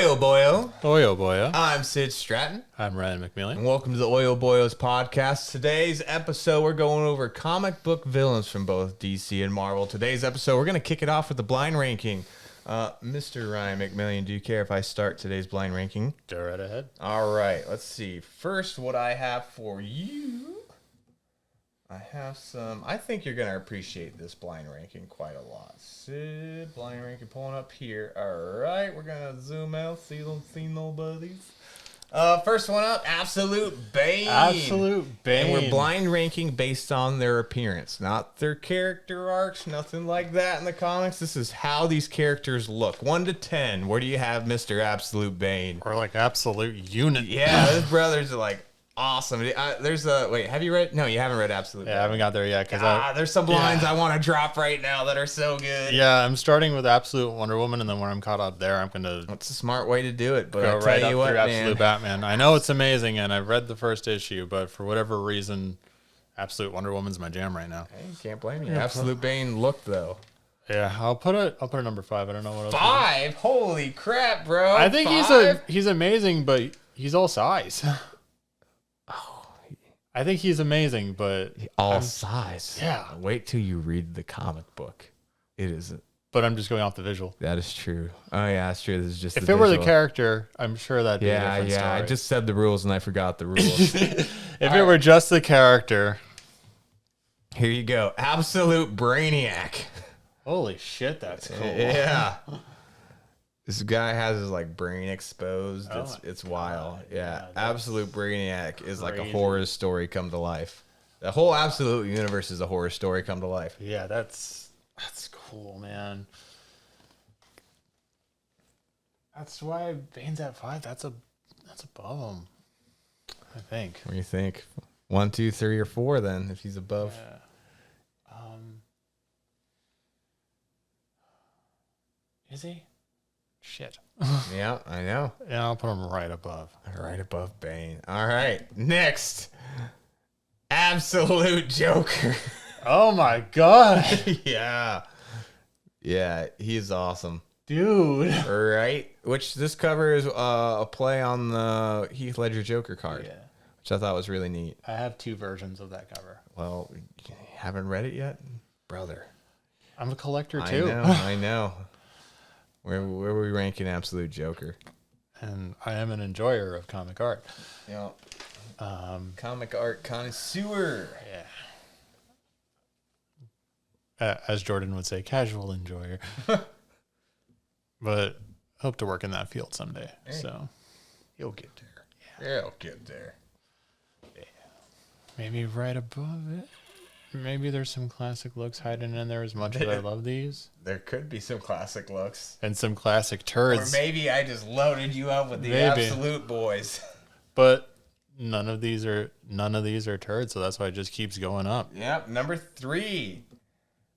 Oiyo Boyo. Oiyo Boyo. I'm Sid Stratton. I'm Ryan McMillan. And welcome to the Oiyo Boyos podcast. Today's episode, we're going over comic book villains from both DC and Marvel. Today's episode, we're going to kick it off with the blind ranking. Mr. Ryan McMillan, do you care if I start today's blind ranking? Go right ahead. All right, let's see. First, what I have for you, I have some. I think you're going to appreciate this blind ranking quite a lot. Sid, blind ranking pulling up here. All right, we're going to zoom out, see no buddies. First one up, Absolute Bane. Absolute Bane. And we're blind ranking based on their appearance, not their character arcs, nothing like that in the comics. This is how these characters look. 1 to 10. Where do you have Mr. Absolute Bane? Or like absolute unit. Yeah, those brothers are like awesome. There's a wait. Have you read? No, you haven't read Absolute. Yeah, I haven't got there yet because there's some lines I want to drop right now that are so good. Yeah, I'm starting with Absolute Wonder Woman, and then when I'm caught up there, I'm gonna. It's a smart way to do it, but go I'll right tell you up what, through man. Absolute Batman. I know it's amazing, and I've read the first issue, but for whatever reason, Absolute Wonder Woman's my jam right now. Hey, can't blame you. Absolute Bane look though. Yeah, I'll put it number 5. I don't know what else. 5? Holy crap, bro! I think 5? he's amazing, but he's all size. I think he's amazing, but all size. Yeah. Wait till you read the comic book. It is. But I'm just going off the visual. That is true. Oh yeah, that's true. This is just. If it were the character, I'm sure that'd be a different story. I just said the rules and I forgot the rules. If it were just the character. Here you go. Absolute Brainiac. Holy shit, that's cool. Yeah. This guy has his like brain exposed. Oh It's wild. God. Yeah. Yeah, Absolute Brainiac is like a crazy. horror story come to life. The whole Absolute universe is a horror story come to life. Yeah, that's cool, man. That's why Bane's at 5. That's above him, I think. What do you think? 1, 2, 3, or 4 then if he's above. Yeah. Is he? Shit. Yeah, I know. Yeah, I'll put him right above. Right above Bane. All right. Next. Absolute Joker. Oh my god. Yeah. Yeah, he's awesome. Dude. Right? Which this cover is a play on the Heath Ledger Joker card, Yeah. which I thought was really neat. I have 2 versions of that cover. Well, you haven't read it yet? Brother. I'm a collector too. I know. Where were we ranking Absolute Joker? And I am an enjoyer of comic art. Yeah. Comic art connoisseur. Yeah. As Jordan would say, casual enjoyer. But hope to work in that field someday. Hey. So He'll get there. Yeah. He'll get there. yeah. Maybe right above it. Maybe there's some classic looks hiding in there as much as I love these. There could be some classic looks. And some classic turds. Or maybe I just loaded you up with the Maybe. Absolute boys. But none of these are turds, so that's why it just keeps going up. Yep, number 3.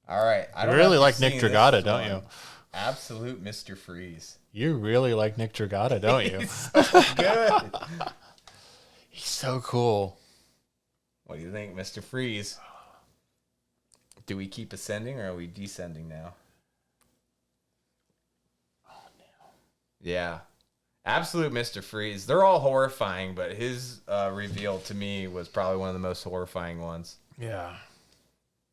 All right. I You don't really know if like you've Nick seen this Dragata, one. don't you? Absolute Mr. Freeze. You really like Nick Dragata, don't you? He's so good. He's so cool. What do you think, Mr. Freeze? Do we keep ascending or are we descending now? Oh, no. Yeah. Absolute Mr. Freeze. They're all horrifying, but his reveal to me was probably one of the most horrifying ones. Yeah.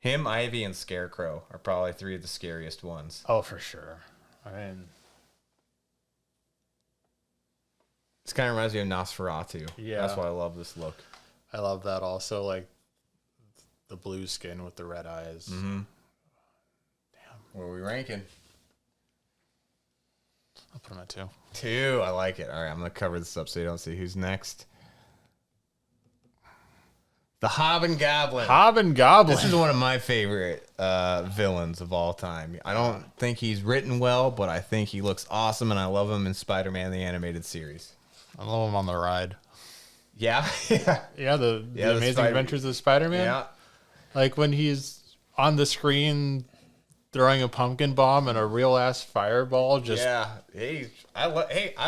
Him, Ivy, and Scarecrow are probably 3 of the scariest ones. Oh, for sure. I mean, This kind of reminds me of Nosferatu. Yeah. That's why I love this look. I love that also, like the blue skin with the red eyes. Mm-hmm. Damn. Where are we ranking? I'll put him at 2. 2. I like it. All right, I'm going to cover this up so you don't see who's next. The Hobgoblin. Hobgoblin. This is one of my favorite villains of all time. I don't think he's written well, but I think he looks awesome, and I love him in Spider-Man, the animated series. I love him on the ride. Yeah. Yeah, the Amazing Spider- Adventures of Spider-Man. Yeah. Like when he's on the screen throwing a pumpkin bomb and a real ass fireball. Just Yeah. Hey, I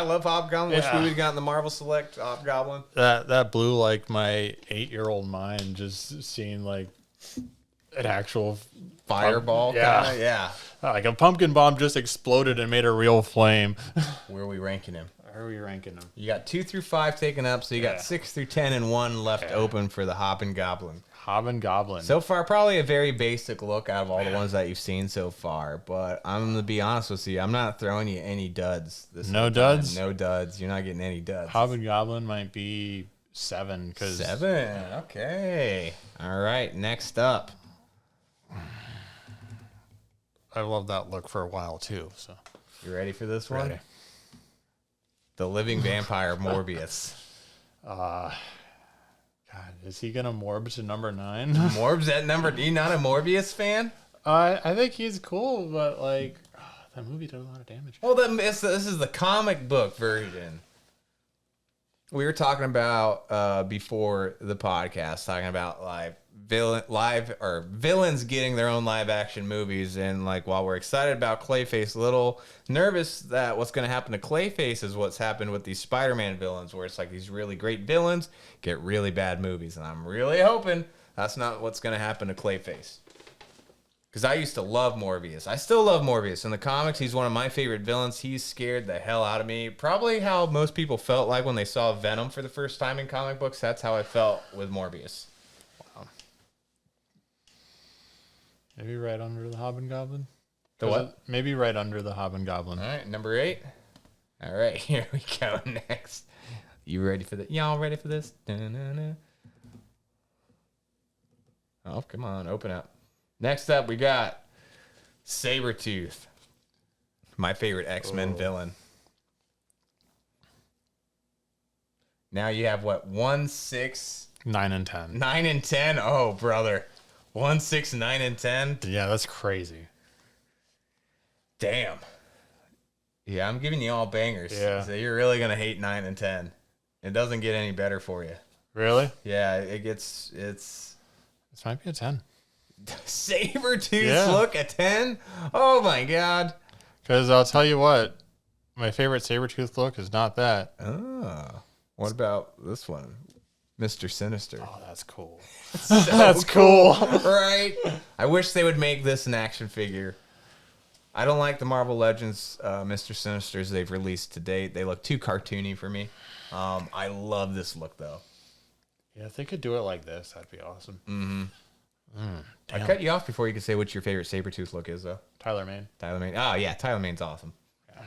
love Hobgoblin. Wish Yeah. we would have gotten the Marvel Select Hobgoblin. that blew like my 8-year-old mind, just seeing like an actual fireball. Yeah. Kinda? Yeah. Like a pumpkin bomb just exploded and made a real flame. Where are we ranking him? Where are we ranking them? You got 2 through 5 taken up, so you got 6 through 10 and 1 left open for the Hobgoblin. Hobgoblin. So far, probably a very basic look out of all the ones that you've seen so far. But I'm going to be honest with you. I'm not throwing you any duds. No duds? No duds. You're not getting any duds. Hobgoblin might be 7. 7. Okay. All right. Next up. I love that look for a while, too. So You ready for this one? Ready. The Living Vampire Morbius. God, is he gonna morb to number 9? Morb's at number... You not a Morbius fan? I think he's cool, but like that movie did a lot of damage. Well, this is the comic book version. We were talking about before the podcast, talking about villains getting their own live action movies, and like while we're excited about Clayface, a little nervous that what's going to happen to Clayface is what's happened with these Spider-Man villains, where it's like these really great villains get really bad movies, and I'm really hoping that's not what's going to happen to Clayface. Because I used to love Morbius. I still love Morbius. In the comics, he's one of my favorite villains. He's scared the hell out of me. Probably how most people felt like when they saw Venom for the first time in comic books. That's how I felt with Morbius. Wow. Maybe right under the Hobgoblin. The what? Maybe right under the Hobgoblin. All right, number 8. All right, here we go next. You ready for this? Y'all ready for this? Da-na-na. Oh, come on, open up. Next up, we got Sabretooth. My favorite X-Men villain. Now you have what? 1, 6... 9 and 10. 9 and 10? Oh, brother. 1, 6, 9 and 10? Yeah, that's crazy. Damn. Yeah, I'm giving you all bangers. Yeah. So you're really going to hate 9 and 10. It doesn't get any better for you. Really? Yeah, it's... This might be a 10. Sabretooth look, a 10? Oh, my God. Because I'll tell you what, my favorite Sabretooth look is not that. Oh. What about this one? Mr. Sinister. Oh, that's cool. So that's cool. Right? I wish they would make this an action figure. I don't like the Marvel Legends Mr. Sinisters they've released to date. They look too cartoony for me. I love this look, though. Yeah, if they could do it like this, that'd be awesome. Mm-hmm. I cut you off before you could say what your favorite Sabretooth look is, though. Tyler Mane. Tyler Mane. Oh, yeah. Tyler Mane's awesome. Yeah.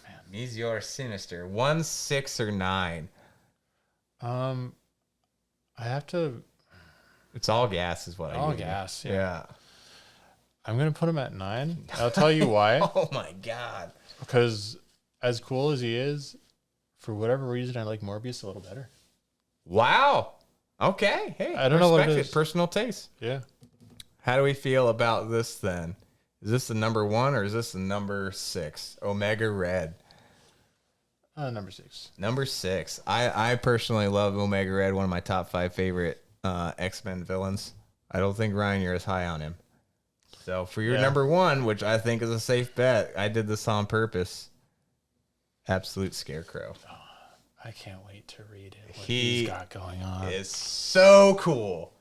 Man, he's your Sinister. 1, 6, or 9? I have to... It's all gas is what I All give you. gas, yeah. Yeah. I'm going to put him at 9. I'll tell you why. Oh, my God. Because as cool as he is, for whatever reason, I like Morbius a little better. Wow. Okay. Hey, I don't know what it is. Personal taste. Yeah. How do we feel about this then? Is this the number 1 or is this the number 6? Omega Red. Number 6. Number 6. I personally love Omega Red, one of my top 5 favorite X-Men villains. I don't think, Ryan, you're as high on him. So for your number 1, which I think is a safe bet, I did this on purpose. Absolute Scarecrow. Oh, I can't wait to read it. What He's got going on. Is so cool.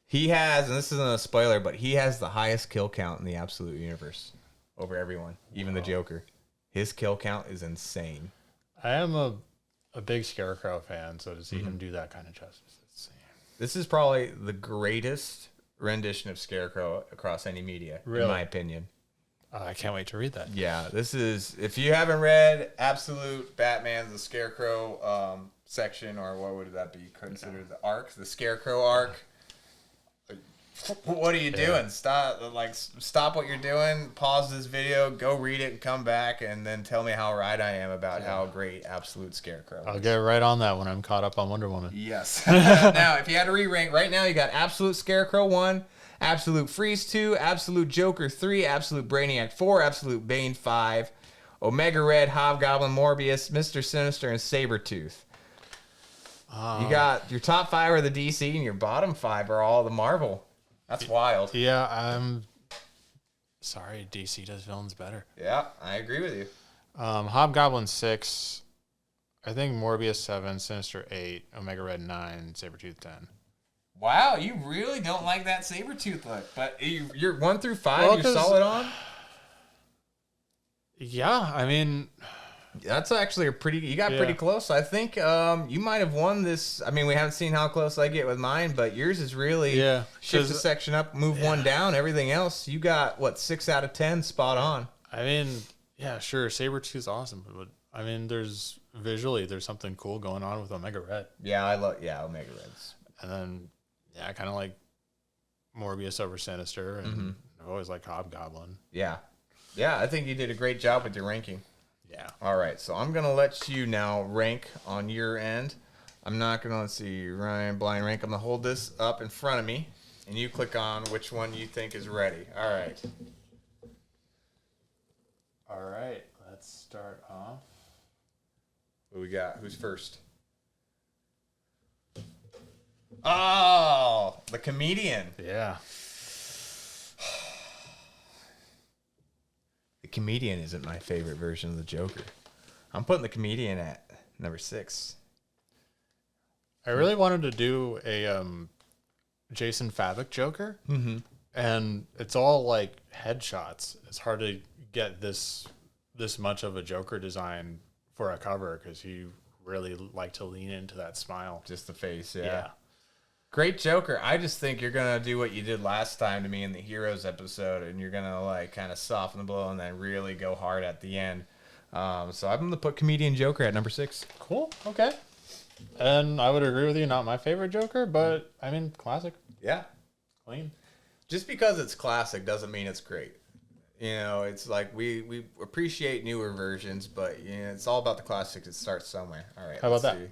He has, and this isn't a spoiler, but he has the highest kill count in the Absolute Universe over everyone, even the Joker. His kill count is insane. I am a big Scarecrow fan, so to see him do that kind of justice, it's insane. This is probably the greatest rendition of Scarecrow across any media, in my opinion. I can't wait to read that. Yeah, this is, if you haven't read Absolute Batman, the Scarecrow section, or what would that be considered, the arc, the Scarecrow arc, what are you doing? Stop what you're doing, pause this video, go read it, and come back, and then tell me how right I am about how great Absolute Scarecrow is. I'll get right on that when I'm caught up on Wonder Woman. Yes. Now, if you had to re-rank right now, you got Absolute Scarecrow 1, Absolute Freeze 2, Absolute Joker 3, Absolute Brainiac 4, Absolute Bane 5, Omega Red, Hobgoblin, Morbius, Mr. Sinister, and Sabretooth. You got your top 5 are the DC, and your bottom 5 are all the Marvel. That's wild. Yeah, I'm sorry, DC does villains better. Yeah, I agree with you. Hobgoblin 6, I think Morbius 7, Sinister 8, Omega Red 9, Sabretooth 10. Wow, you really don't like that Sabretooth look. But you're 1 through 5, Well, you're 'cause- solid on? Yeah, I mean, That's actually a pretty. You got pretty close. I think you might have won this. I mean, we haven't seen how close I get with mine, but yours is really shift a section up, move one down. Everything else, you got what 6 out of 10, spot on. I mean, yeah, sure, Sabretooth's awesome, but I mean, there's something cool going on with Omega Red. Yeah, I love Omega Reds, and then I kind of like Morbius over Sinister, and I've always liked Hobgoblin. Yeah, I think you did a great job with your ranking. Yeah. All right, so I'm gonna let you now rank on your end. I'm not gonna let's see Ryan blind rank. I'm gonna hold this up in front of me, and you click on which one you think is ready. All right. All right. Let's start off. What we got? Who's first? Oh, the comedian. Yeah. The comedian isn't my favorite version of the Joker. I'm putting the comedian at number 6. I really wanted to do a Jason Favik Joker, and it's all like headshots. It's hard to get this much of a Joker design for a cover because you really like to lean into that smile. Just the face, yeah. Great Joker. I just think you're going to do what you did last time to me in the Heroes episode, and you're going to like kind of soften the blow and then really go hard at the end. So I'm going to put Comedian Joker at number 6. Cool. Okay. And I would agree with you. Not my favorite Joker, but I mean, classic. Yeah. Clean. Just because it's classic doesn't mean it's great. You know, it's like we appreciate newer versions, but you know, it's all about the classics. It starts somewhere. All right. How about that? See.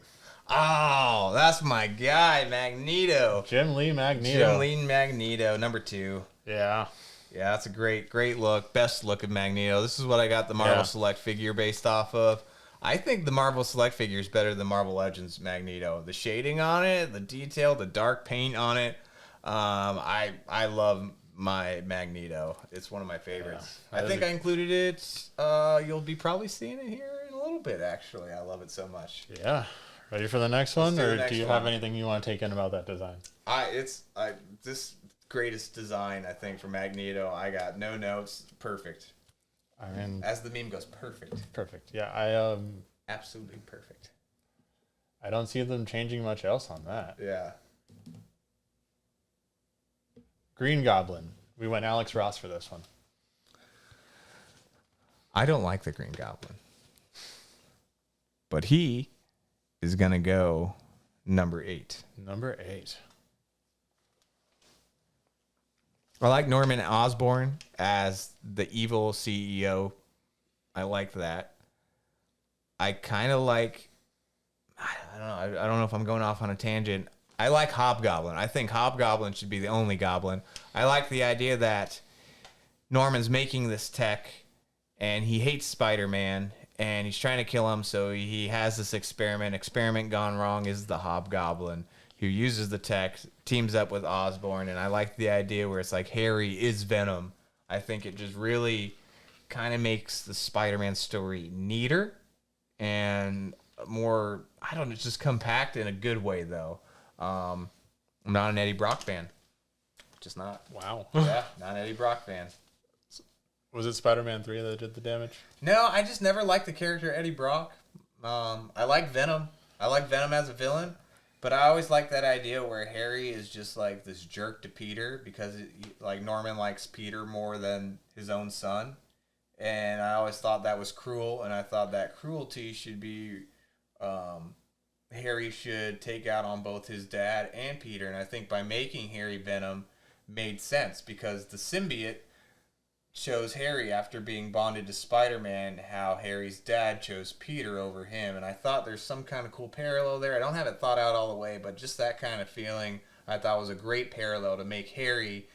Oh, that's my guy, Magneto. Jim Lee Magneto. Number 2. Yeah. Yeah, that's a great look. Best look of Magneto. This is what I got the Marvel Select figure based off of. I think the Marvel Select figure is better than Marvel Legends Magneto. The shading on it, the detail, the dark paint on it. I love my Magneto. It's one of my favorites. Yeah, I think I included it. You'll be probably seeing it here in a little bit, actually. I love it so much. Yeah. Ready for the next one, or do you one. have anything you want to take in about that design? This greatest design, I think, for Magneto. I got no notes. Perfect. I mean, as the meme goes, perfect. Perfect. Yeah, absolutely perfect. I don't see them changing much else on that. Yeah. Green Goblin. We went Alex Ross for this one. I don't like the Green Goblin, but he is gonna go number 8. Number 8. I like Norman Osborn as the evil CEO. I like that. I kind of like. I don't know. I don't know if I'm going off on a tangent. I like Hobgoblin. I think Hobgoblin should be the only goblin. I like the idea that Norman's making this tech, and he hates Spider-Man, and he's trying to kill him, so he has this experiment. Experiment gone wrong is the Hobgoblin, who uses the tech, teams up with Osborn, and I like the idea where it's like Harry is Venom. I think it just really kind of makes the Spider-Man story neater and more, I don't know, just compact in a good way, though. I'm not an Eddie Brock fan. Just not. Wow. Yeah, not an Eddie Brock fan. Was it Spider-Man 3 that did the damage? No, I just never liked the character Eddie Brock. I like Venom. I like Venom as a villain. But I always like that idea where Harry is just like this jerk to Peter because like Norman likes Peter more than his own son. And I always thought that was cruel. And I thought that cruelty should be... Harry should take out on both his dad and Peter. And I think by making Harry Venom made sense because the symbiote chose Harry after being bonded to Spider-Man, how Harry's dad chose Peter over him. And I thought there's some kind of cool parallel there. I don't have it thought out all the way, but just that kind of feeling I thought was a great parallel to make Harry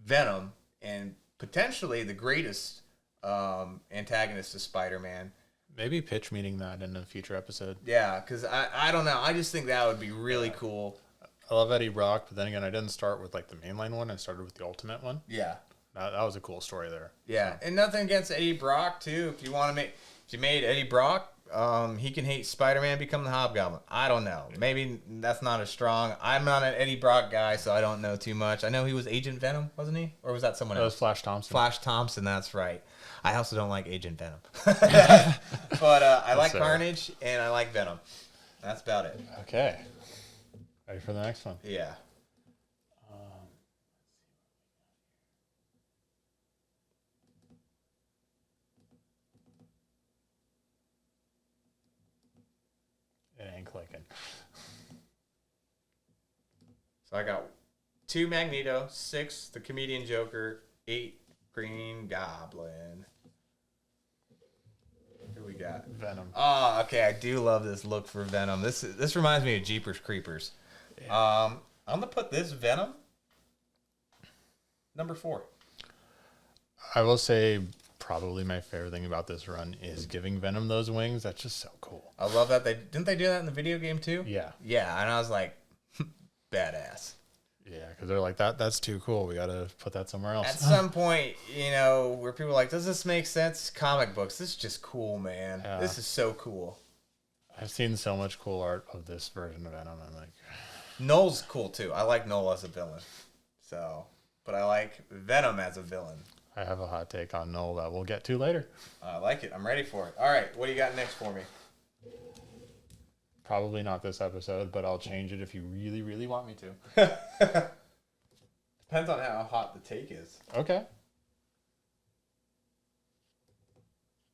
Venom and potentially the greatest antagonist to Spider-Man. Maybe pitch meeting that in a future episode. Yeah, because I don't know. I just think that would be really cool. I love Eddie Brock, but then again, I didn't start with like the mainline one. I started with the Ultimate one. Yeah. That was a cool story there. Yeah, and nothing against Eddie Brock, too. If you want to make... She made Eddie Brock. He can hate Spider-Man, become the Hobgoblin. I don't know. Maybe that's not as strong. I'm not an Eddie Brock guy, so I don't know too much. I know he was Agent Venom, wasn't he? Or was that someone else? That was Flash Thompson. Flash Thompson, that's right. I also don't like Agent Venom. But I like Carnage, and I like Venom. That's about it. Okay. Ready for the next one? Yeah. It ain't clicking. So I got 2 Magneto, 6 the Comedian Joker, 8 Green Goblin. Who we got? Venom. Oh, okay. I do love this look for Venom. This reminds me of Jeepers Creepers. Yeah. I'm gonna put this Venom number 4. I will say probably my favorite thing about this run is giving Venom those wings. That's just so cool. I love that. Didn't they do that in the video game too? Yeah. Yeah, and I was like, badass. Yeah, because they're like, that's too cool. We got to put that somewhere else. At some point, you know, where people are like, does this make sense? Comic books. This is just cool, man. Yeah. This is so cool. I've seen so much cool art of this version of Venom. I'm like... Null's cool, too. I like Null as a villain. So, but I like Venom as a villain. I have a hot take on Null that we'll get to later. I like it. I'm ready for it. All right, what do you got next for me? Probably not this episode, but I'll change it if you really, really want me to. Depends on how hot the take is. Okay.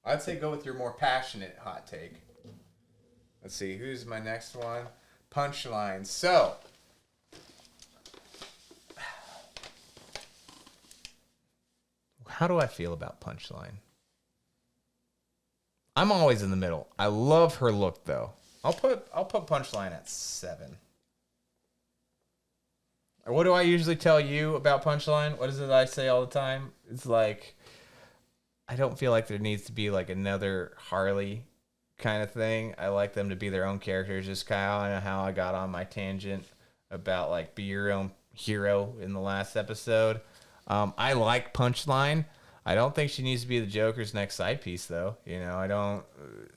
I'd say go with your more passionate hot take. Let's see, who's my next one? Punchline. So, how do I feel about Punchline? I'm always in the middle. I love her look, though. I'll put Punchline at 7. What do I usually tell you about Punchline? What is it I say all the time? It's like, I don't feel like there needs to be like another Harley kind of thing. I like them to be their own characters. Just kind of how I got on my tangent about like be your own hero in the last episode. I like Punchline. I don't think she needs to be the Joker's next side piece, though. You know,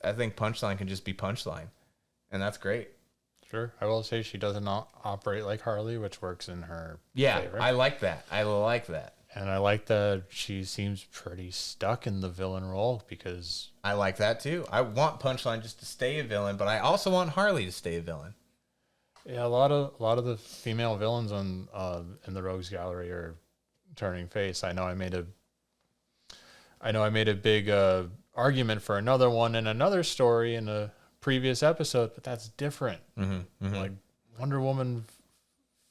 I think Punchline can just be Punchline, and that's great. Sure. I will say she doesn't operate like Harley, which works in her favor. I like that. I like that. And I like that she seems pretty stuck in the villain role because... I like that, too. I want Punchline just to stay a villain, but I also want Harley to stay a villain. Yeah, a lot of the female villains on in the Rogues Gallery are turning face. I know I made a big argument for another one in another story in a previous episode, but that's different. Like Wonder Woman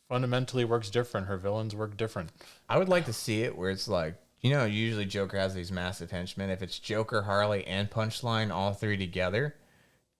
fundamentally works different. Her villains work different. I would like to see it where it's like, you know, usually Joker has these massive henchmen. If it's Joker, Harley, and Punchline, all three together,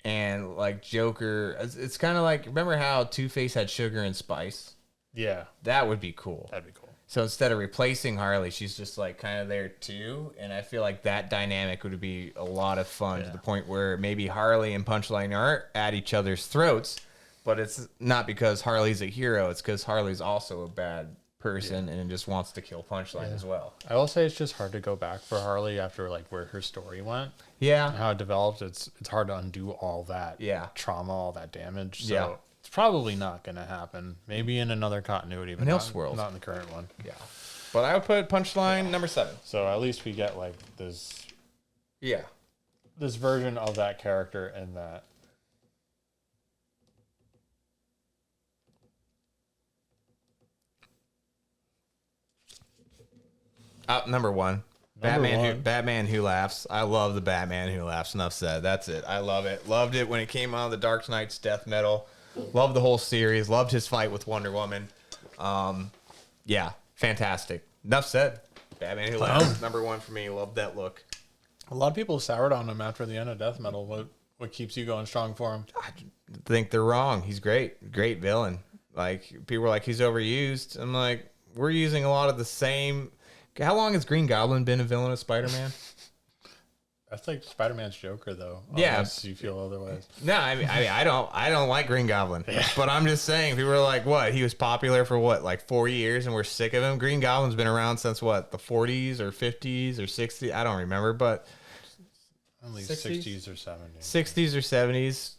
and like Joker, it's kind of like, remember how Two-Face had Sugar and Spice? Yeah. That would be cool. That'd be cool. So instead of replacing Harley, she's just like kind of there too. And I feel like that dynamic would be a lot of fun to the point where maybe Harley and Punchline are at each other's throats, but it's not because Harley's a hero. It's because Harley's also a bad person and just wants to kill Punchline as well. I will say it's just hard to go back for Harley after like where her story went. Yeah. And how it developed. It's hard to undo all that trauma, all that damage. So it's probably not going to happen. Maybe in another continuity, but not in the current one. Yeah. But I would put Punchline number 7. So at least we get like this. Yeah. This version of that character and that. Number 1. Batman Who Laughs. I love the Batman Who Laughs. Enough said. That's it. I love it. Loved it when it came on the Dark Knight's death metal. Loved the whole series. Loved his fight with Wonder Woman. Yeah, fantastic. Enough said. Batman Who Laughs. Number 1 for me. Loved that look. A lot of people soured on him after the end of death metal. What keeps you going strong for him? I think they're wrong. He's great. Great villain. Like, people were like, he's overused. I'm like, we're using a lot of the same... How long has Green Goblin been a villain of Spider-Man? That's like Spider-Man's Joker, though. Yeah, unless you feel otherwise. No, I mean, I don't like Green Goblin. Yeah. But I'm just saying, people are like, what? He was popular for what, like 4 years, and we're sick of him. Green Goblin's been around since what, the 40s or 50s or 60s? I don't remember, but Only 60s? 60s or 70s. 60s or 70s.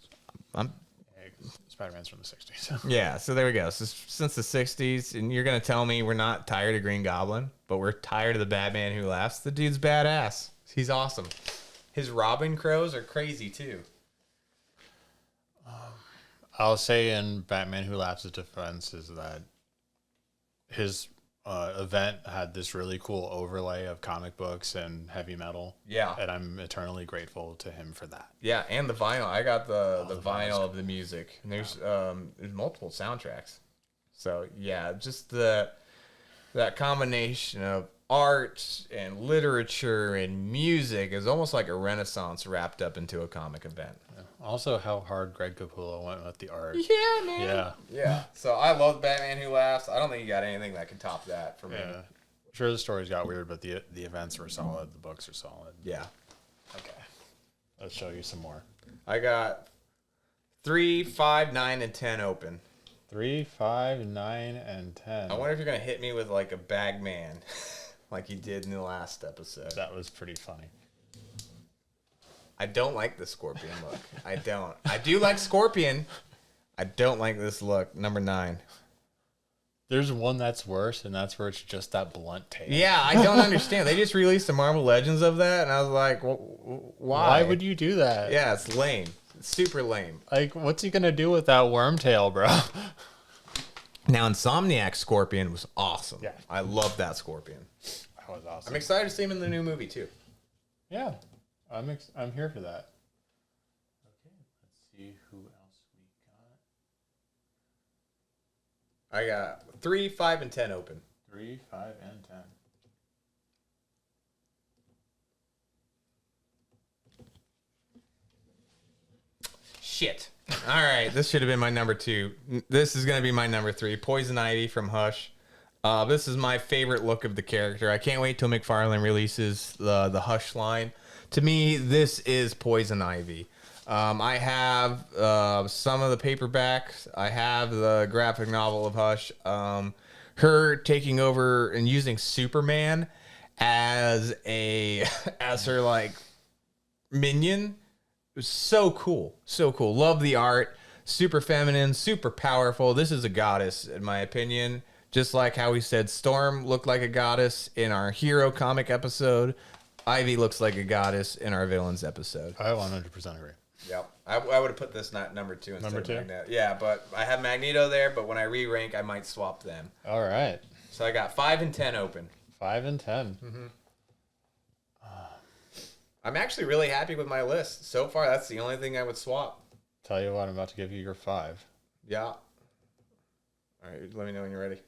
Spider-Man's from the 60s. Yeah, so there we go. So since the 60s, and you're going to tell me we're not tired of Green Goblin, but we're tired of the Batman Who Laughs. The dude's badass. He's awesome. His Robin crows are crazy, too. I'll say in Batman Who Laughs' defense is that his event had this really cool overlay of comic books and heavy metal. Yeah. And I'm eternally grateful to him for that. Yeah, and the vinyl. I got the vinyl of the music. And there's multiple soundtracks. So, yeah, just that combination of art and literature and music is almost like a renaissance wrapped up into a comic event. Yeah. Also, how hard Greg Capullo went with the art. Yeah, man. Yeah. Yeah. So I love Batman Who Laughs. I don't think you got anything that can top that for me. Yeah. Sure, the stories got weird, but the events were solid. The books are solid. Yeah. Okay. Let's show you some more. I got 3, 5, 9, and 10 open. 3, 5, 9, and 10. I wonder if you're going to hit me with like a bag man like you did in the last episode. That was pretty funny. I don't like the Scorpion look. I don't. I do like Scorpion. I don't like this look. Number 9. There's one that's worse, and that's where it's just that blunt tail. Yeah, I don't understand. They just released the Marvel Legends of that, and I was like, why? Why would you do that? Yeah, it's lame. It's super lame. Like, what's he gonna do with that worm tail, bro? Now, Insomniac Scorpion was awesome. Yeah. I love that Scorpion. That was awesome. I'm excited to see him in the new movie, too. Yeah, I'm here for that. Okay, let's see who else we got. I got 3, 5, and 10 open. 3, 5, and 10. Shit. All right, this should have been my number 2. This is going to be my number 3. Poison Ivy from Hush. This is my favorite look of the character. I can't wait till McFarlane releases the Hush line. To me, this is Poison Ivy. I have some of the paperbacks. I have the graphic novel of Hush. Her taking over and using Superman as her like minion. It was so cool. So cool. Love the art. Super feminine, super powerful. This is a goddess, in my opinion. Just like how we said Storm looked like a goddess in our hero comic episode, Ivy looks like a goddess in our villains episode. I 100% agree. Yep. I would have put this not number 2 instead Number of 2? Magneto. Yeah, but I have Magneto there, but when I re-rank, I might swap them. All right. So I got 5 and 10 open. 5 and 10. Mm-hmm. I'm actually really happy with my list. So far, that's the only thing I would swap. Tell you what, I'm about to give you your 5. Yeah. All right, let me know when you're ready.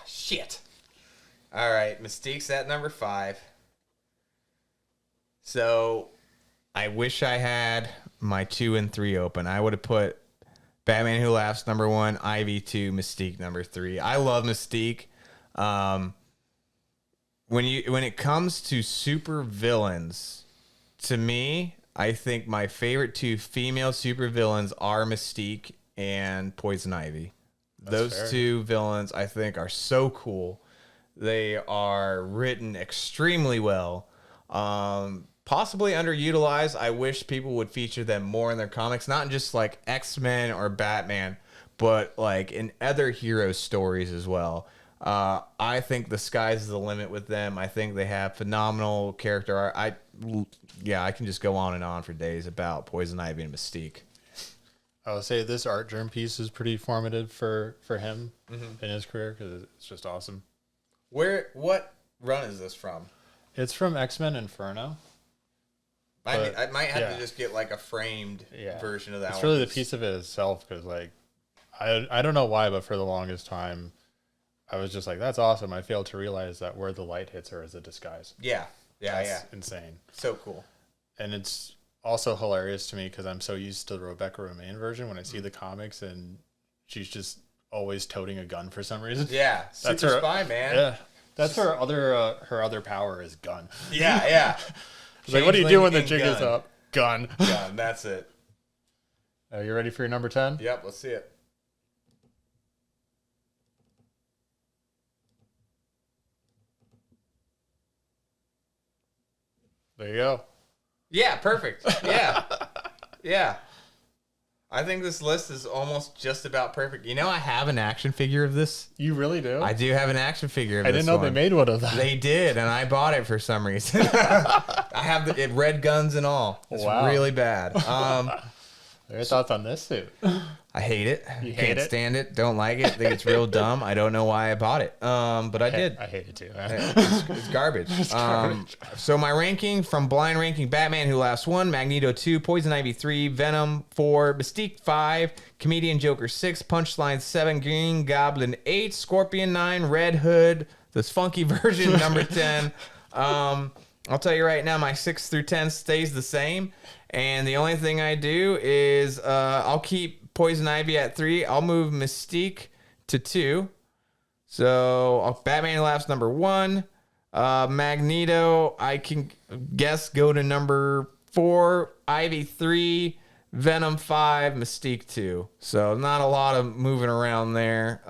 Shit. All right, Mystique's at number 5. So I wish I had my 2 and 3 open. I would have put Batman Who Laughs number 1, Ivy 2, Mystique number 3. I love Mystique. When it comes to super villains, to me, I think my favorite 2 female super villains are Mystique and Poison Ivy. Those fair. 2 villains, I think, are so cool. They are written extremely well. Possibly underutilized. I wish people would feature them more in their comics, not just like X-Men or Batman, but like in other hero stories as well. I think the sky's the limit with them. I think they have phenomenal character art. I can just go on and on for days about Poison Ivy and Mystique. I would say this art germ piece is pretty formative for him in his career because it's just awesome. What run is this from? It's from X-Men Inferno. I might have to just get like a framed version of that. It's really the piece of it itself because like I don't know why, but for the longest time I was just like, that's awesome. I failed to realize that where the light hits her is a disguise. Yeah. That's insane. So cool. And it's also hilarious to me because I'm so used to the Rebecca Romaine version when I see the comics and she's just always toting a gun for some reason. Yeah. That's Super her spy, man. Yeah. That's her other power is gun. Yeah. Like, what do you do when the Changeling jig and is up? Gun. Gun, that's it. Are you ready for your number 10? Yep, let's see it. There you go. Yeah, perfect. Yeah. Yeah. I think this list is almost just about perfect. You know, I have an action figure of this. You really do? I do have an action figure of this. I didn't know they made one of that. They did, and I bought it for some reason. I have it red guns and all. It's really bad. Your thoughts on this suit? I hate it. You hate Can't it? stand it. Don't like it. Think it's real dumb. I don't know why I bought it. But I did. I hate it too. It's garbage. So my ranking from blind ranking: Batman Who Laughs 1, Magneto 2, Poison Ivy 3, Venom 4, Mystique 5, Comedian Joker 6, Punchline 7, Green Goblin 8, Scorpion 9, Red Hood, this funky version number 10. I'll tell you right now, my 6 through 10 stays the same. And the only thing I do is I'll keep Poison Ivy at 3. I'll move Mystique to 2. So Batman Who Laughs number 1. Magneto, I can guess, go to number 4. Ivy 3. Venom 5. Mystique 2. So not a lot of moving around there.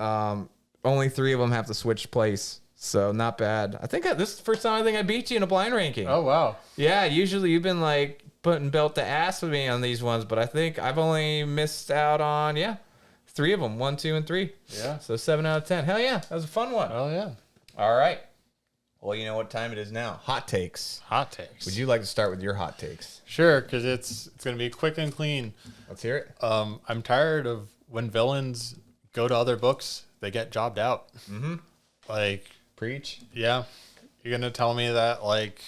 Only 3 of them have to switch place. So not bad. I think this is the first time I think I beat you in a blind ranking. Oh, wow. Yeah, usually you've been like putting belt to ass with me on these ones, but I think I've only missed out on 3 of them, 1, 2, and 3. Yeah. So 7 out of 10. Hell yeah, that was a fun one. Oh, yeah. All right. Well, you know what time it is now. Hot takes. Hot takes. Would you like to start with your hot takes? Sure, because it's going to be quick and clean. Let's hear it. I'm tired of when villains go to other books, they get jobbed out. Mm-hmm. Like, Preach. yeah, you're going to tell me that, like,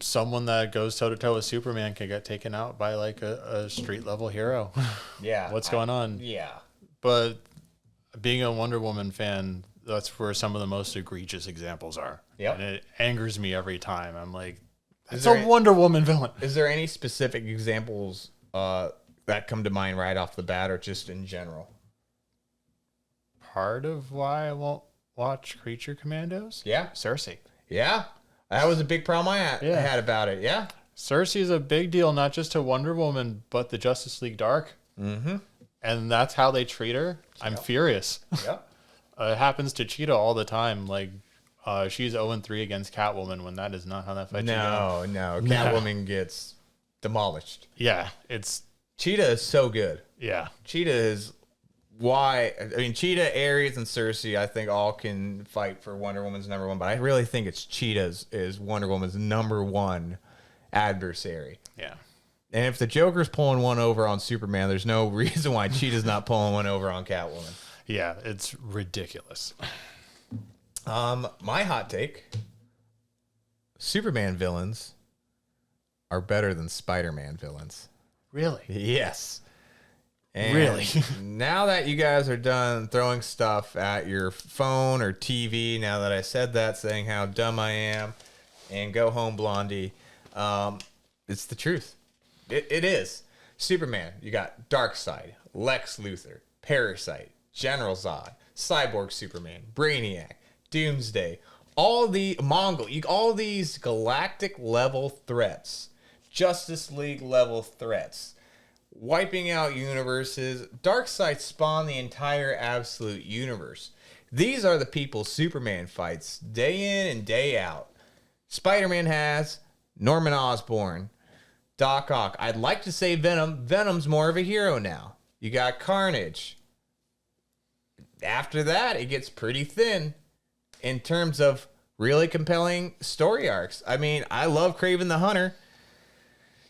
someone that goes toe to toe with Superman can get taken out by like a street level hero. Yeah. What's going on? Yeah. But being a Wonder Woman fan, that's where some of the most egregious examples are. Yep. And it angers me every time. I'm like, it's there a Wonder Woman villain. Is there any specific examples that come to mind right off the bat, or just in general? Part of why I won't watch Creature Commandos? Yeah. Cersei. Yeah. That was a big problem I had about it. Yeah. Cersei's a big deal, not just to Wonder Woman, but the Justice League Dark. Mm-hmm. And that's how they treat her. I'm furious. Yep. It happens to Cheetah all the time. Like, she's 0-3 against Catwoman when that is not how that fight should go. No. Catwoman gets demolished. Yeah, it's... Cheetah is so good. Yeah. Cheetah is Cheetah, Ares, and Cersei, I think all can fight for Wonder Woman's number 1, but I really think it's Cheetah's is Wonder Woman's number 1 adversary. Yeah. And if the Joker's pulling one over on Superman, there's no reason why Cheetah's not pulling one over on Catwoman. Yeah, it's ridiculous. My hot take: Superman villains are better than Spider-Man villains. Really? Yes. And really? Now that you guys are done throwing stuff at your phone or TV, now that I said that, saying how dumb I am, and go home, Blondie, it's the truth. It is. Superman, you got Darkseid, Lex Luthor, Parasite, General Zod, Cyborg Superman, Brainiac, Doomsday, all the Mongol, all these galactic level threats, Justice League level threats, wiping out universes. Darkseid spawned the entire absolute universe. These are the people Superman fights day in and day out. Spider-Man has Norman Osborn, Doc Ock. I'd like to say Venom. Venom's more of a hero now. You got Carnage. After that, it gets pretty thin in terms of really compelling story arcs. I mean, I love Kraven the Hunter.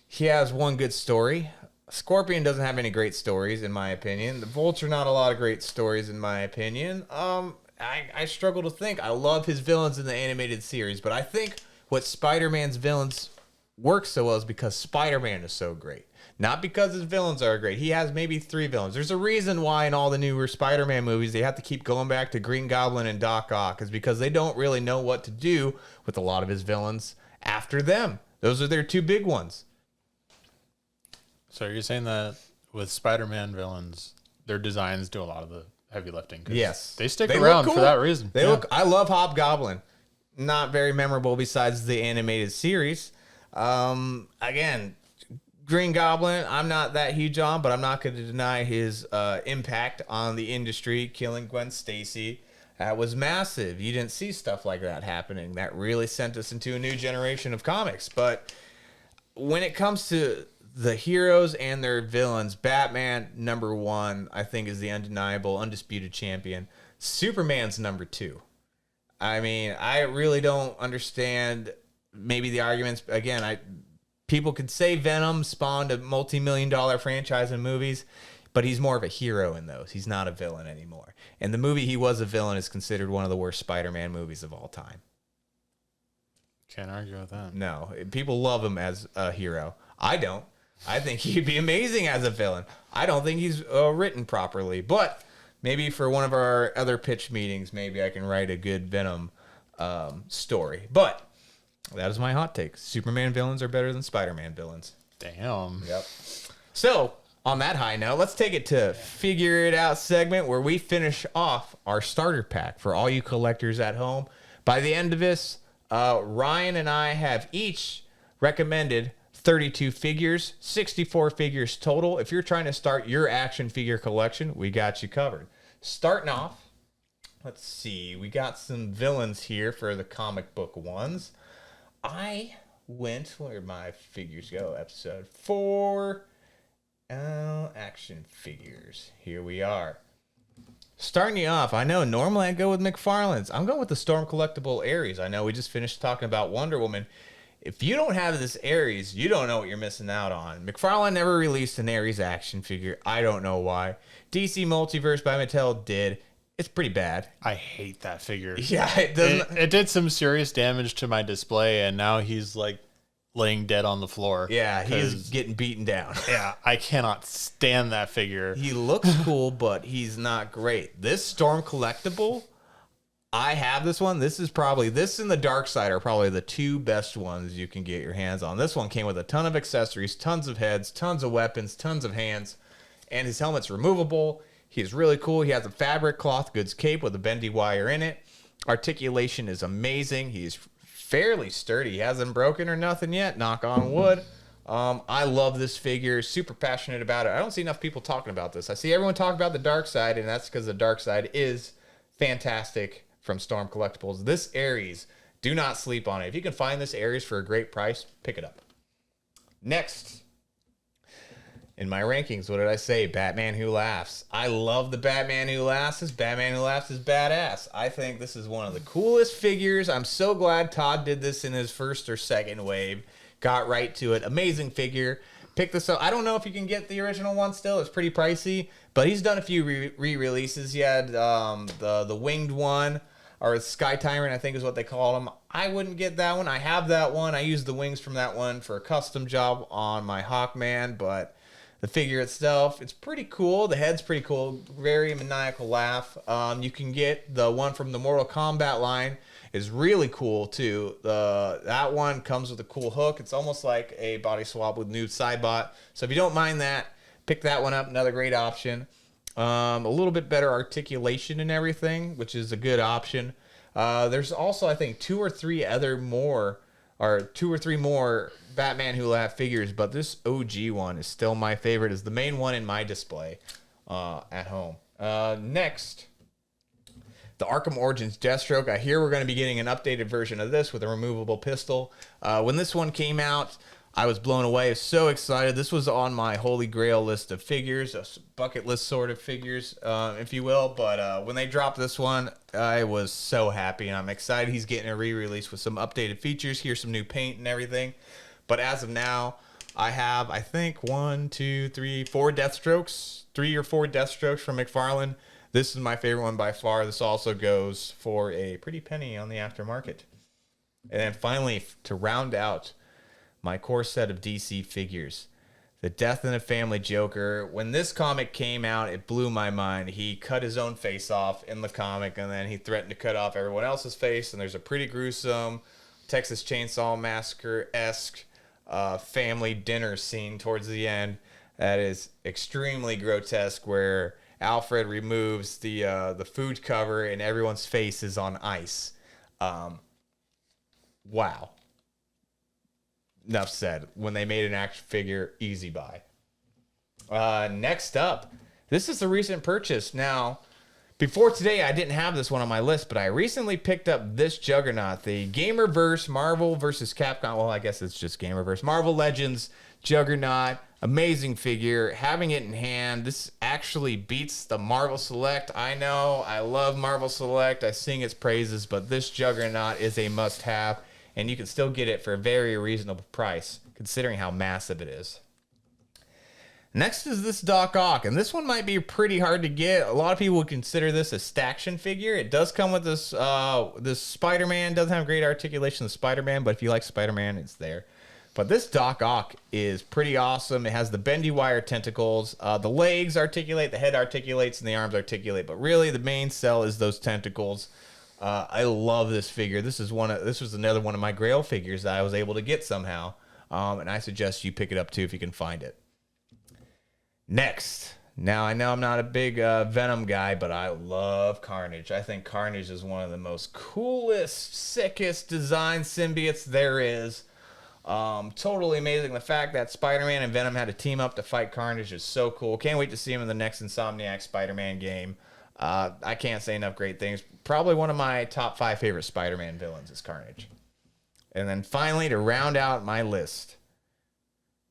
He has one good story. Scorpion doesn't have any great stories, in my opinion. The Vulture, not a lot of great stories, in my opinion. I struggle to think. I love his villains in the animated series, but I think what Spider-Man's villains work so well is because Spider-Man is so great. Not because his villains are great. He has maybe 3 villains. There's a reason why in all the newer Spider-Man movies they have to keep going back to Green Goblin and Doc Ock, is because they don't really know what to do with a lot of his villains after them. Those are their 2 big ones. So you're saying that with Spider-Man villains, their designs do a lot of the heavy lifting? Yes. They stick around for that reason. I love Hobgoblin. Not very memorable besides the animated series. Again, Green Goblin, I'm not that huge on, but I'm not going to deny his impact on the industry, killing Gwen Stacy That was massive. You didn't see stuff like that happening. That really sent us into a new generation of comics. But when it comes to the heroes and their villains, Batman, number one, I think is the undeniable, undisputed champion. Superman's number two. I mean, I really don't understand maybe the arguments. Again, people could say Venom spawned a multi-million-dollar franchise in movies, but he's more of a hero in those. He's not a villain anymore. And the movie he was a villain is considered one of the worst Spider-Man movies of all time. Can't argue with that. No, people love him as a hero. I don't. I think he'd be amazing as a villain. I don't think he's written properly. But maybe for one of our other pitch meetings, maybe I can write a good Venom story. But that is my hot take. Superman villains are better than Spider-Man villains. Damn. Yep. So, on that high note, let's take it to Figure It Out segment where we finish off our starter pack for all you collectors at home. By the end of this, Ryan and I have each recommended 32 figures, 64 figures total. If you're trying to start your action figure collection, we got you covered. Starting off, let's see, we got some villains here for the comic book ones. I went, where'd my figures go? Episode 4, action figures. Here we are. Starting you off, I know normally I go with McFarlane's. I'm going with the Storm Collectible Ares. I know we just finished talking about Wonder Woman. If you don't have this Ares, you don't know what you're missing out on. McFarlane never released an Ares action figure. I don't know why. DC Multiverse by Mattel did. It's pretty bad. I hate that figure. Yeah, it doesn't. It did some serious damage to my display, and now he's like laying dead on the floor. Yeah, he's getting beaten down. Yeah, I cannot stand that figure. He looks cool, but he's not great. This Storm Collectible, I have this one. This and the Dark Side are probably the two best ones you can get your hands on. This one came with a ton of accessories, tons of heads, tons of weapons, tons of hands, and his helmet's removable. He's really cool. He has a fabric cloth goods cape with a bendy wire in it. Articulation is amazing. He's fairly sturdy. He hasn't broken or nothing yet, knock on wood. I love this figure, super passionate about it. I don't see enough people talking about this. I see everyone talk about the Dark Side, and that's because the Dark Side is fantastic from Storm Collectibles. This Ares, do not sleep on it. If you can find this Ares for a great price, pick it up. Next, in my rankings, what did I say? Batman Who Laughs. I love the Batman Who Laughs. This Batman Who Laughs is badass. I think this is one of the coolest figures. I'm so glad Todd did this in his first or second wave. Got right to it. Amazing figure. Pick this up. I don't know if you can get the original one still. It's pretty pricey, but he's done a few re-releases. He had the winged one, or Sky Tyrant, I think is what they call him. I wouldn't get that one. I have that one. I used the wings from that one for a custom job on my Hawkman, but the figure itself, it's pretty cool. The head's pretty cool. Very maniacal laugh. You can get the one from the Mortal Kombat line. Is really cool too. That one comes with a cool hook. It's almost like a body swap with new Sidebot. So if you don't mind that, pick that one up. Another great option. A little bit better articulation and everything, which is a good option. There's also, I think, two or three more Batman Who Laugh figures, but this OG one is still my favorite. Is the main one in my display at home. Next, the Arkham Origins Deathstroke. I hear we're going to be getting an updated version of this with a removable pistol. When this one came out, I was blown away. So excited. This was on my holy grail list of figures, a bucket list sort of figures, if you will. But when they dropped this one, I was so happy, and I'm excited he's getting a re-release with some updated features. Here's some new paint and everything. But as of now, I have, I think, 4 Deathstrokes, 3 or 4 Deathstrokes from McFarlane. This is my favorite one by far. This also goes for a pretty penny on the aftermarket. And then finally, to round out my core set of DC figures, the Death in a Family Joker. When this comic came out, it blew my mind. He cut his own face off in the comic, and then he threatened to cut off everyone else's face. And there's a pretty gruesome Texas Chainsaw Massacre-esque family dinner scene towards the end that is extremely grotesque, where Alfred removes the food cover and everyone's face is on ice. Wow. Enough said. When they made an action figure, easy buy. Next up, this is a recent purchase. Now, Before today, I didn't have this one on my list, but I recently picked up this Juggernaut, the Gamerverse Marvel versus Capcom. Well, I guess it's just Gamerverse Marvel Legends Juggernaut. Amazing figure. Having it in hand, this actually beats the Marvel Select. I know, I love Marvel Select. I sing its praises, but this Juggernaut is a must-have, and you can still get it for a very reasonable price, considering how massive it is. Next is this Doc Ock, and this one might be pretty hard to get. A lot of people would consider this a Staction figure. It does come with this this Spider-Man. Doesn't have great articulation of Spider-Man, but if you like Spider-Man, it's there. But this Doc Ock is pretty awesome. It has the bendy wire tentacles. The legs articulate, the head articulates, and the arms articulate. But really, the main sell is those tentacles. I love this figure. This was another one of my Grail figures that I was able to get somehow, and I suggest you pick it up too if you can find it. Next, now I know I'm not a big Venom guy, but I love Carnage. I think Carnage is one of the most coolest, sickest design symbiotes there is. Totally amazing. The fact that Spider-Man and Venom had to team up to fight Carnage is so cool. Can't wait to see him in the next Insomniac Spider-Man game. I can't say enough great things. Probably one of my top 5 favorite Spider-Man villains is Carnage. And then finally, to round out my list,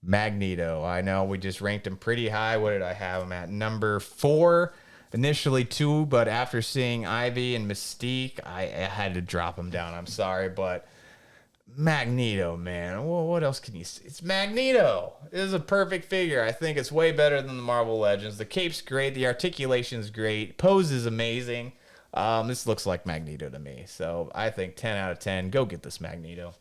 Magneto. I know we just ranked him pretty high. What did I have him at? Number 4, initially 2, but after seeing Ivy and Mystique, I had to drop him down. I'm sorry, but Magneto, man. Well, what else can you say? It's Magneto. It is a perfect figure. I think it's way better than the Marvel Legends. The cape's great. The articulation's great. Pose is amazing. This looks like Magneto to me. So I think 10 out of 10. Go get this Magneto.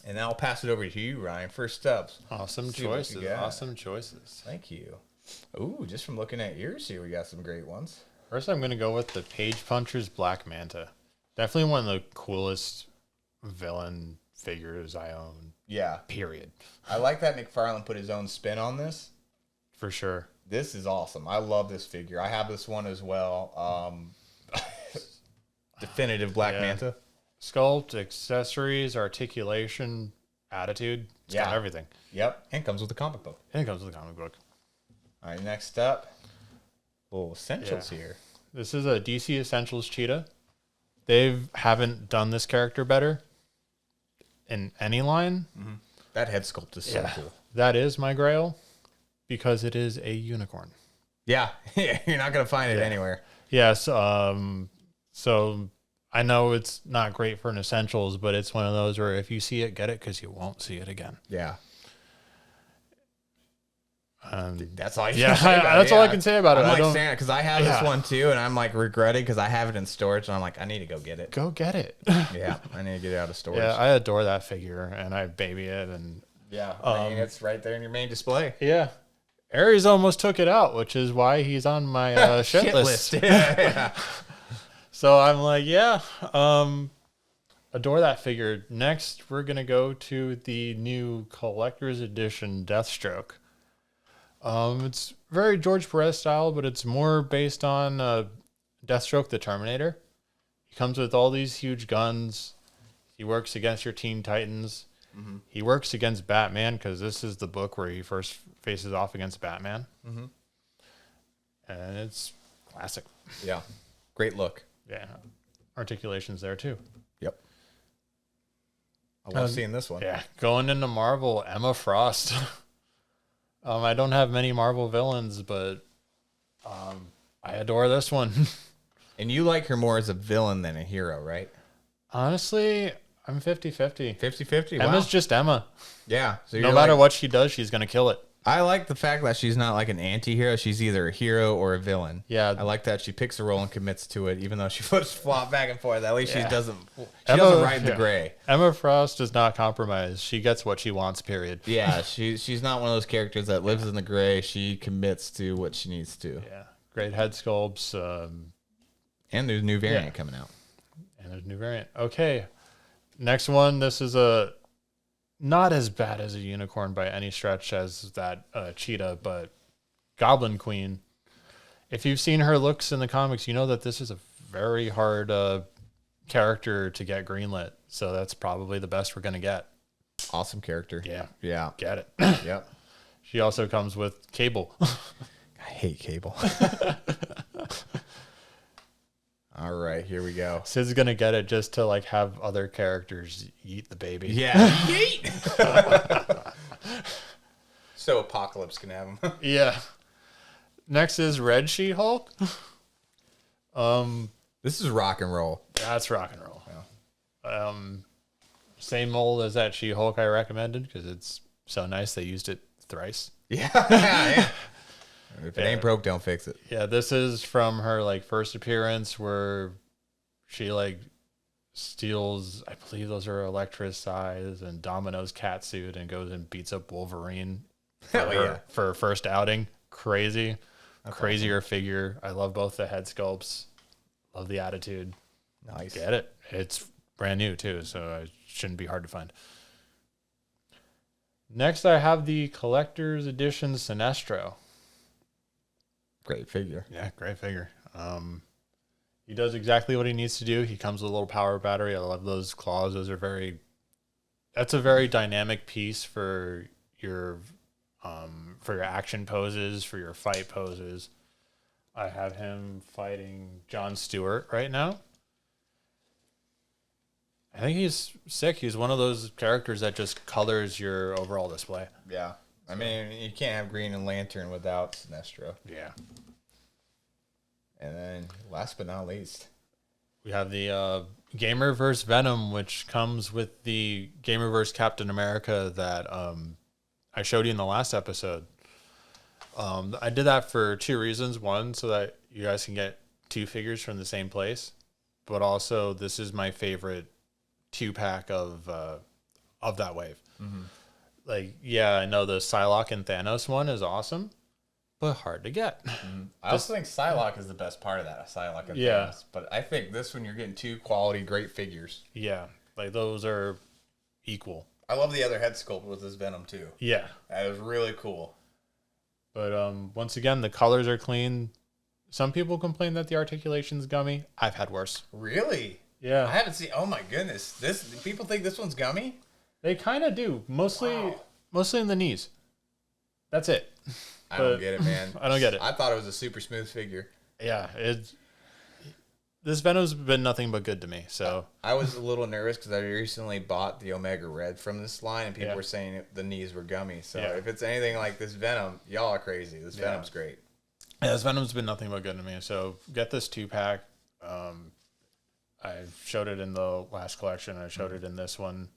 And now I'll pass it over to you, Ryan. First up. Awesome choices. Awesome choices. Thank you. Ooh, just from looking at yours here, we got some great ones. First, I'm going to go with the Page Puncher's Black Manta. Definitely one of the coolest villain figures I own. Yeah. Period. I like that McFarlane put his own spin on this. For sure. This is awesome. I love this figure. I have this one as well. Definitive Black Manta. Sculpt, accessories, articulation, attitude. It's got everything. Yep. And comes with a comic book. All right, next up. Little essentials here. This is a DC Essentials Cheetah. They haven't done this character better in any line. Mm-hmm. That head sculpt is so cool. That is my grail because it is a unicorn. Yeah. You're not going to find it anywhere. Yes. So I know it's not great for an Essentials, but it's one of those where if you see it, get it because you won't see it again. Yeah. That's all. That's all I can say about it. I'm like saying it because I have this one too, and I'm like regretting because I have it in storage, and I'm like, I need to go get it. Go get it. Yeah, I need to get it out of storage. Yeah, I adore that figure, and I baby it, and I mean, it's right there in your main display. Yeah, Aries almost took it out, which is why he's on my shit list. Yeah. So I'm like, adore that figure. Next, we're gonna go to the new collector's edition Deathstroke. It's very George Perez style, but it's more based on Deathstroke the Terminator. He comes with all these huge guns. He works against your Teen Titans. Mm-hmm. He works against Batman because this is the book where he first faces off against Batman. Mm-hmm. And it's classic. Yeah. Great look. Yeah. Articulation's there too. Yep. I love seeing this one. Yeah. Going into Marvel, Emma Frost. I don't have many Marvel villains, but I adore this one. And you like her more as a villain than a hero, right? Honestly, I'm 50-50. 50-50? Wow. Emma's just Emma. Yeah. So no matter what she does, she's going to kill it. I like the fact that she's not like an anti-hero. She's either a hero or a villain. Yeah. I like that she picks a role and commits to it, even though she flips flop back and forth. At least she doesn't ride the gray. Emma Frost does not compromise. She gets what she wants, period. Yeah, she's not one of those characters that lives in the gray. She commits to what she needs to. Yeah. Great head sculpts. And there's a new variant coming out. And there's a new variant. Okay. Next one. This is not as bad as a unicorn by any stretch as that cheetah, but Goblin Queen. If you've seen her looks in the comics, you know that this is a very hard character to get greenlit. So that's probably the best we're going to get. Awesome character. Yeah. Yeah. Get it. Yep. She also comes with Cable. I hate Cable. All right, here we go. Sid's gonna get it just to like have other characters eat the baby. Yeah. Yeet! So Apocalypse can have them. Yeah. Next is Red She-Hulk. This is rock and roll. That's rock and roll. Yeah. Same mold as that She-Hulk I recommended because it's so nice they used it thrice. Yeah. Yeah. If it ain't broke, don't fix it. Yeah, this is from her like first appearance where she like steals, I believe those are Elektra's size and Domino's cat suit and goes and beats up Wolverine for her first outing. Crazy. That's crazier awesome. Figure. I love both the head sculpts. Love the attitude. Nice. Get it. It's brand new too, so it shouldn't be hard to find. Next I have the collector's edition Sinestro. Great figure. Yeah, great figure. He does exactly what he needs to do. He comes with a little power battery. I love those claws. Those are that's a very dynamic piece for your action poses, for your fight poses. I have him fighting Jon Stewart right now. I think he's sick. He's one of those characters that just colors your overall display. Yeah. I mean, you can't have Green and Lantern without Sinestro. Yeah. And then, last but not least, we have the Gamer vs. Venom, which comes with the Gamer vs. Captain America that I showed you in the last episode. I did that for two reasons. One, so that you guys can get two figures from the same place. But also, this is my favorite 2-pack of that wave. Mm-hmm. Like, yeah, I know the Psylocke and Thanos one is awesome, but hard to get. Mm-hmm. I also think Psylocke is the best part of that, Psylocke and Thanos. But I think this one, you're getting two quality, great figures. Yeah, like those are equal. I love the other head sculpt with this Venom, too. Yeah. That is really cool. But once again, the colors are clean. Some people complain that the articulation's gummy. I've had worse. Really? Yeah. I haven't seen... Oh, my goodness. People think this one's gummy? They kind of do. Mostly in the knees. That's it. I don't get it, man. I don't get it. I thought it was a super smooth figure. Yeah. This Venom's been nothing but good to me. So I was a little nervous because I recently bought the Omega Red from this line, and people were saying the knees were gummy. So if it's anything like this Venom, y'all are crazy. This Venom's great. Yeah, this Venom's been nothing but good to me. So get this 2-pack. I showed it in the last collection. I showed it in this one.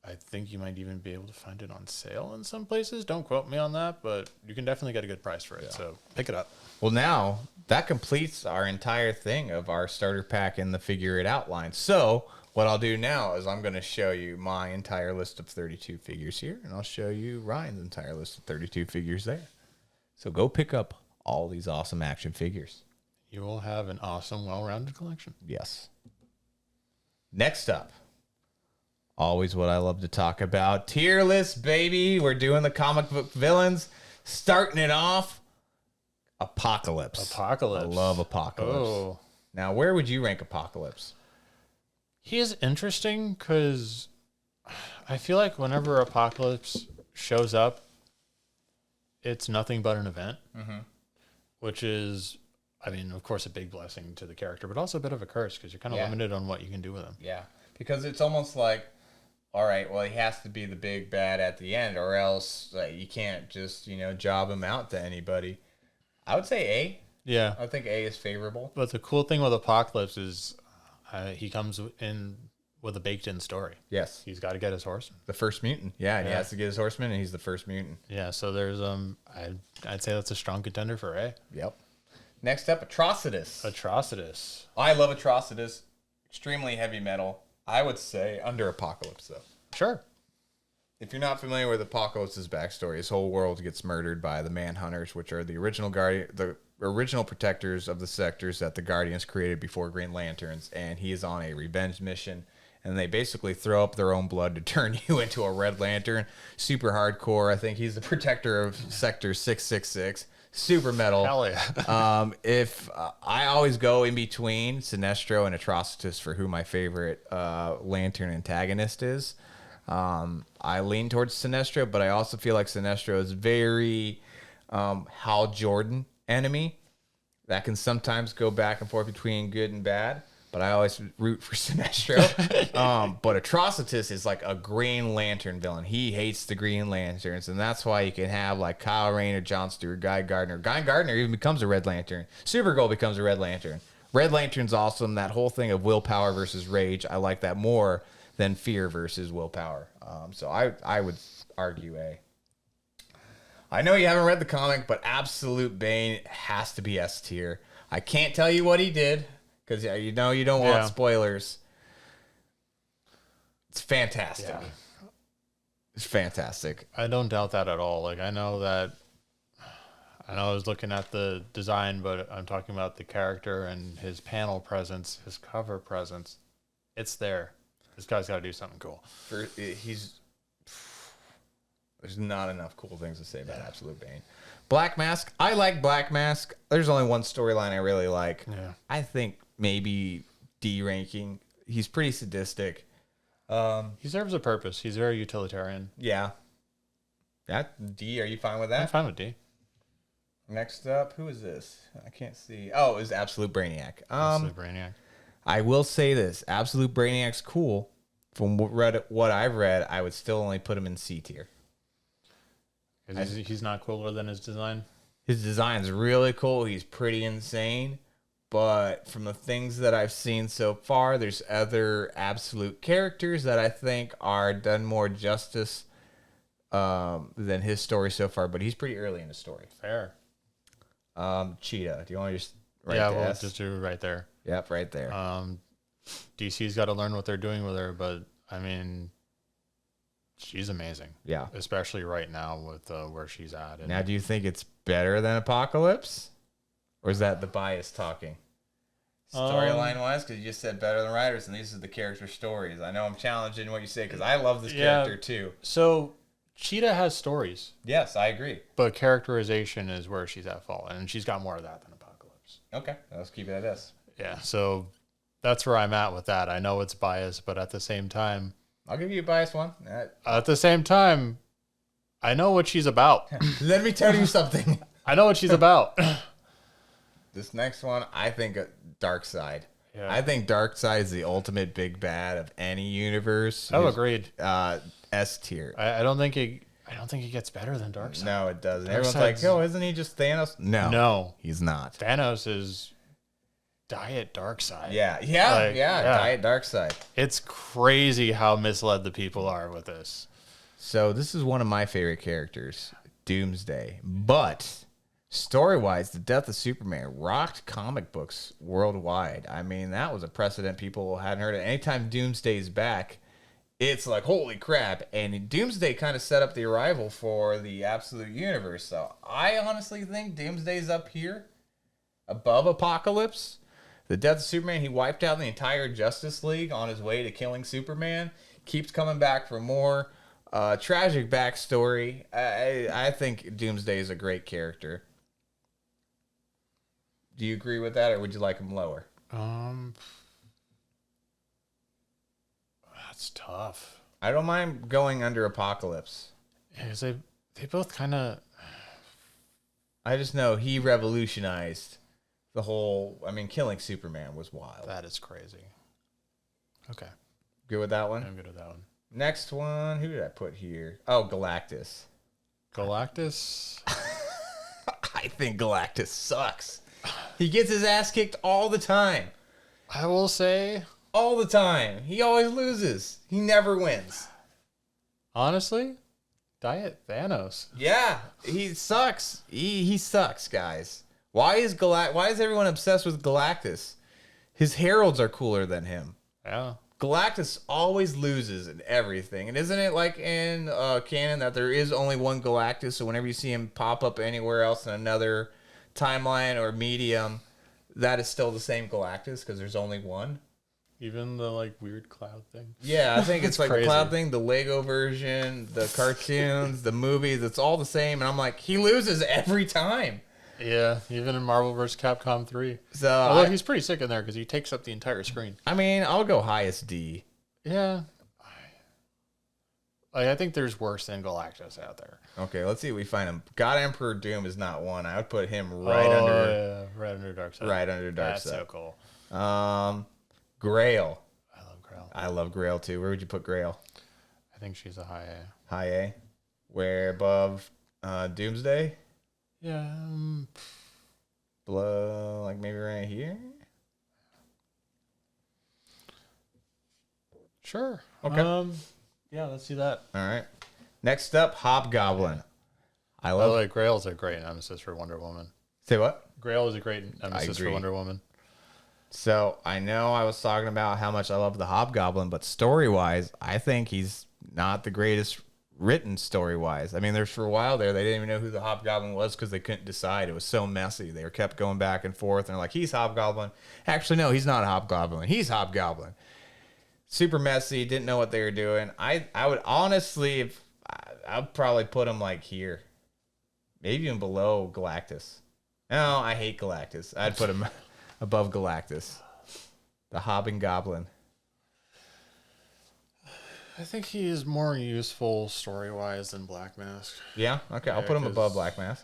I think you might even be able to find it on sale in some places. Don't quote me on that, but you can definitely get a good price for it. Yeah. So pick it up. Well, now that completes our entire thing of our starter pack and the figure it outline. So what I'll do now is I'm going to show you my entire list of 32 figures here, and I'll show you Ryan's entire list of 32 figures there. So go pick up all these awesome action figures. You will have an awesome, well-rounded collection. Yes. Next up. Always what I love to talk about. Tier list, baby. We're doing the comic book villains. Starting it off, Apocalypse. I love Apocalypse. Oh. Now, where would you rank Apocalypse? He is interesting because I feel like whenever Apocalypse shows up, it's nothing but an event, which is, I mean, of course, a big blessing to the character, but also a bit of a curse because you're kind of limited on what you can do with him. Yeah, because it's almost like, all right, well, he has to be the big bad at the end, or else you can't just, job him out to anybody. I would say A. Yeah. I think A is favorable. But the cool thing with Apocalypse is he comes in with a baked-in story. Yes. He's got to get his horseman. The first mutant. Yeah, he has to get his horseman, and he's the first mutant. Yeah, so there's, I'd say that's a strong contender for A. Yep. Next up, Atrocitus. Atrocitus. I love Atrocitus. Extremely heavy metal. I would say under Apocalypse, though. Sure. If you're not familiar with Apocalypse's backstory, his whole world gets murdered by the Manhunters, which are the original protectors of the sectors that the Guardians created before Green Lanterns, and he is on a revenge mission. And they basically throw up their own blood to turn you into a Red Lantern. Super hardcore. I think he's the protector of Sector 666. Super metal. Hell yeah. I always go in between Sinestro and Atrocitus for who my favorite Lantern antagonist is. I lean towards Sinestro, but I also feel like Sinestro is very Hal Jordan enemy. that can sometimes go back and forth between good and bad. But I always root for Sinestro. But Atrocitus is like a Green Lantern villain. He hates the Green Lanterns, and that's why you can have like Kyle Rayner, John Stewart, Guy Gardner. Guy Gardner even becomes a Red Lantern. Supergirl becomes a Red Lantern. Red Lantern's awesome. That whole thing of willpower versus rage, I like that more than fear versus willpower. So I would argue A. I know you haven't read the comic, but Absolute Bane has to be S tier. I can't tell you what he did. Because you know you don't want spoilers. It's fantastic. Yeah. It's fantastic. I don't doubt that at all. Like I know I was looking at the design, but I'm talking about the character and his panel presence, his cover presence. It's there. This guy's got to do something cool. There's not enough cool things to say about Absolute Bane. Black Mask. I like Black Mask. There's only one storyline I really like. Yeah. I think maybe D ranking. He's pretty sadistic. He serves a purpose. He's very utilitarian. Yeah. D, are you fine with that? I'm fine with D. Next up, who is this? I can't see. Oh, it's Absolute Brainiac. Absolute Brainiac. I will say this. Absolute Brainiac's cool. From what I've read, I would still only put him in C tier. He's not cooler than his design? His design's really cool. He's pretty insane. But from the things that I've seen so far, there's other Absolute characters that I think are done more justice than his story so far. But he's pretty early in the story. Fair. Cheetah. Do you want to just write we'll S? just do it right there. Yep, right there. DC's got to learn what they're doing with her, but I mean, she's amazing. Yeah. Especially right now with where she's at. Now, do you think it's better than Apocalypse? Or is that the bias talking? Storyline-wise, because you just said better than writers, and these are the character stories. I know I'm challenging what you say, because I love this character, too. So, Cheetah has stories. Yes, I agree. But characterization is where she's at fault, and she's got more of that than Apocalypse. Okay, let's keep it at S. Yeah, so that's where I'm at with that. I know it's biased, but at the same time... I'll give you a biased one. At the same time, I know what she's about. Let me tell you something. I know what she's about. This next one, I think Darkseid. Yeah. I think Darkseid is the ultimate big bad of any universe. Oh, agreed. S tier. I don't think he gets better than Darkseid. No, it doesn't. Everyone's like, oh, isn't he just Thanos? No, he's not. Thanos is Diet Darkseid. Yeah, Diet Darkseid. It's crazy how misled the people are with this. So this is one of my favorite characters, Doomsday. But story-wise, the death of Superman rocked comic books worldwide. I mean, that was a precedent people hadn't heard of. Anytime Doomsday's back, it's like, holy crap. And Doomsday kind of set up the arrival for the Absolute Universe. So I honestly think Doomsday's up here above Apocalypse. The death of Superman, he wiped out the entire Justice League on his way to killing Superman. Keeps coming back for more. Tragic backstory. I think Doomsday is a great character. Do you agree with that, or would you like him lower? That's tough. I don't mind going under Apocalypse. Yeah, they both kind of... I just know he revolutionized the whole... I mean, killing Superman was wild. That is crazy. Okay. Good with that one? I'm good with that one. Next one, who did I put here? Oh, Galactus. Galactus? I think Galactus sucks. He gets his ass kicked all the time. I will say... All the time. He always loses. He never wins. Honestly, Diet Thanos. Yeah, he sucks. He sucks, guys. Why is everyone obsessed with Galactus? His heralds are cooler than him. Yeah. Galactus always loses in everything. And isn't it like in canon that there is only one Galactus, so whenever you see him pop up anywhere else in another timeline or medium, that is still the same Galactus because there's only one? Even the like weird cloud thing. Yeah, I think it's like crazy. The cloud thing, the Lego version, the cartoons, the movies. It's all the same, and I'm like, he loses every time. Yeah, even in Marvel vs. Capcom 3. So although he's pretty sick in there because he takes up the entire screen. I mean, I'll go highest D. Yeah. Like, I think there's worse than Galactus out there. Okay, let's see if we find him. God Emperor Doom is not one. I would put him Right under Darkseid. Right under Darkseid. That's so cool. Grail. I love Grail. I love Grail too. Where would you put Grail? I think she's a high A. High A. Where above Doomsday? Yeah. Below, like maybe right here? Sure. Okay. Yeah, let's see that. All right. Next up, Hobgoblin. I love like Grail's a great nemesis for Wonder Woman. Say what? Grail is a great nemesis for Wonder Woman. So I know I was talking about how much I love the Hobgoblin, but story-wise, I think he's not the greatest written story-wise. I mean, there's for a while there, they didn't even know who the Hobgoblin was because they couldn't decide. It was so messy. They were kept going back and forth, and they're like, he's Hobgoblin. Actually, no, he's not a Hobgoblin. He's Hobgoblin. Super messy. Didn't know what they were doing. I would honestly, I'd probably put him like here. Maybe even below Galactus. No, I hate Galactus. I'd put him above Galactus. The Hobgoblin. I think he is more useful story-wise than Black Mask. Yeah? Okay, I'll put him above Black Mask.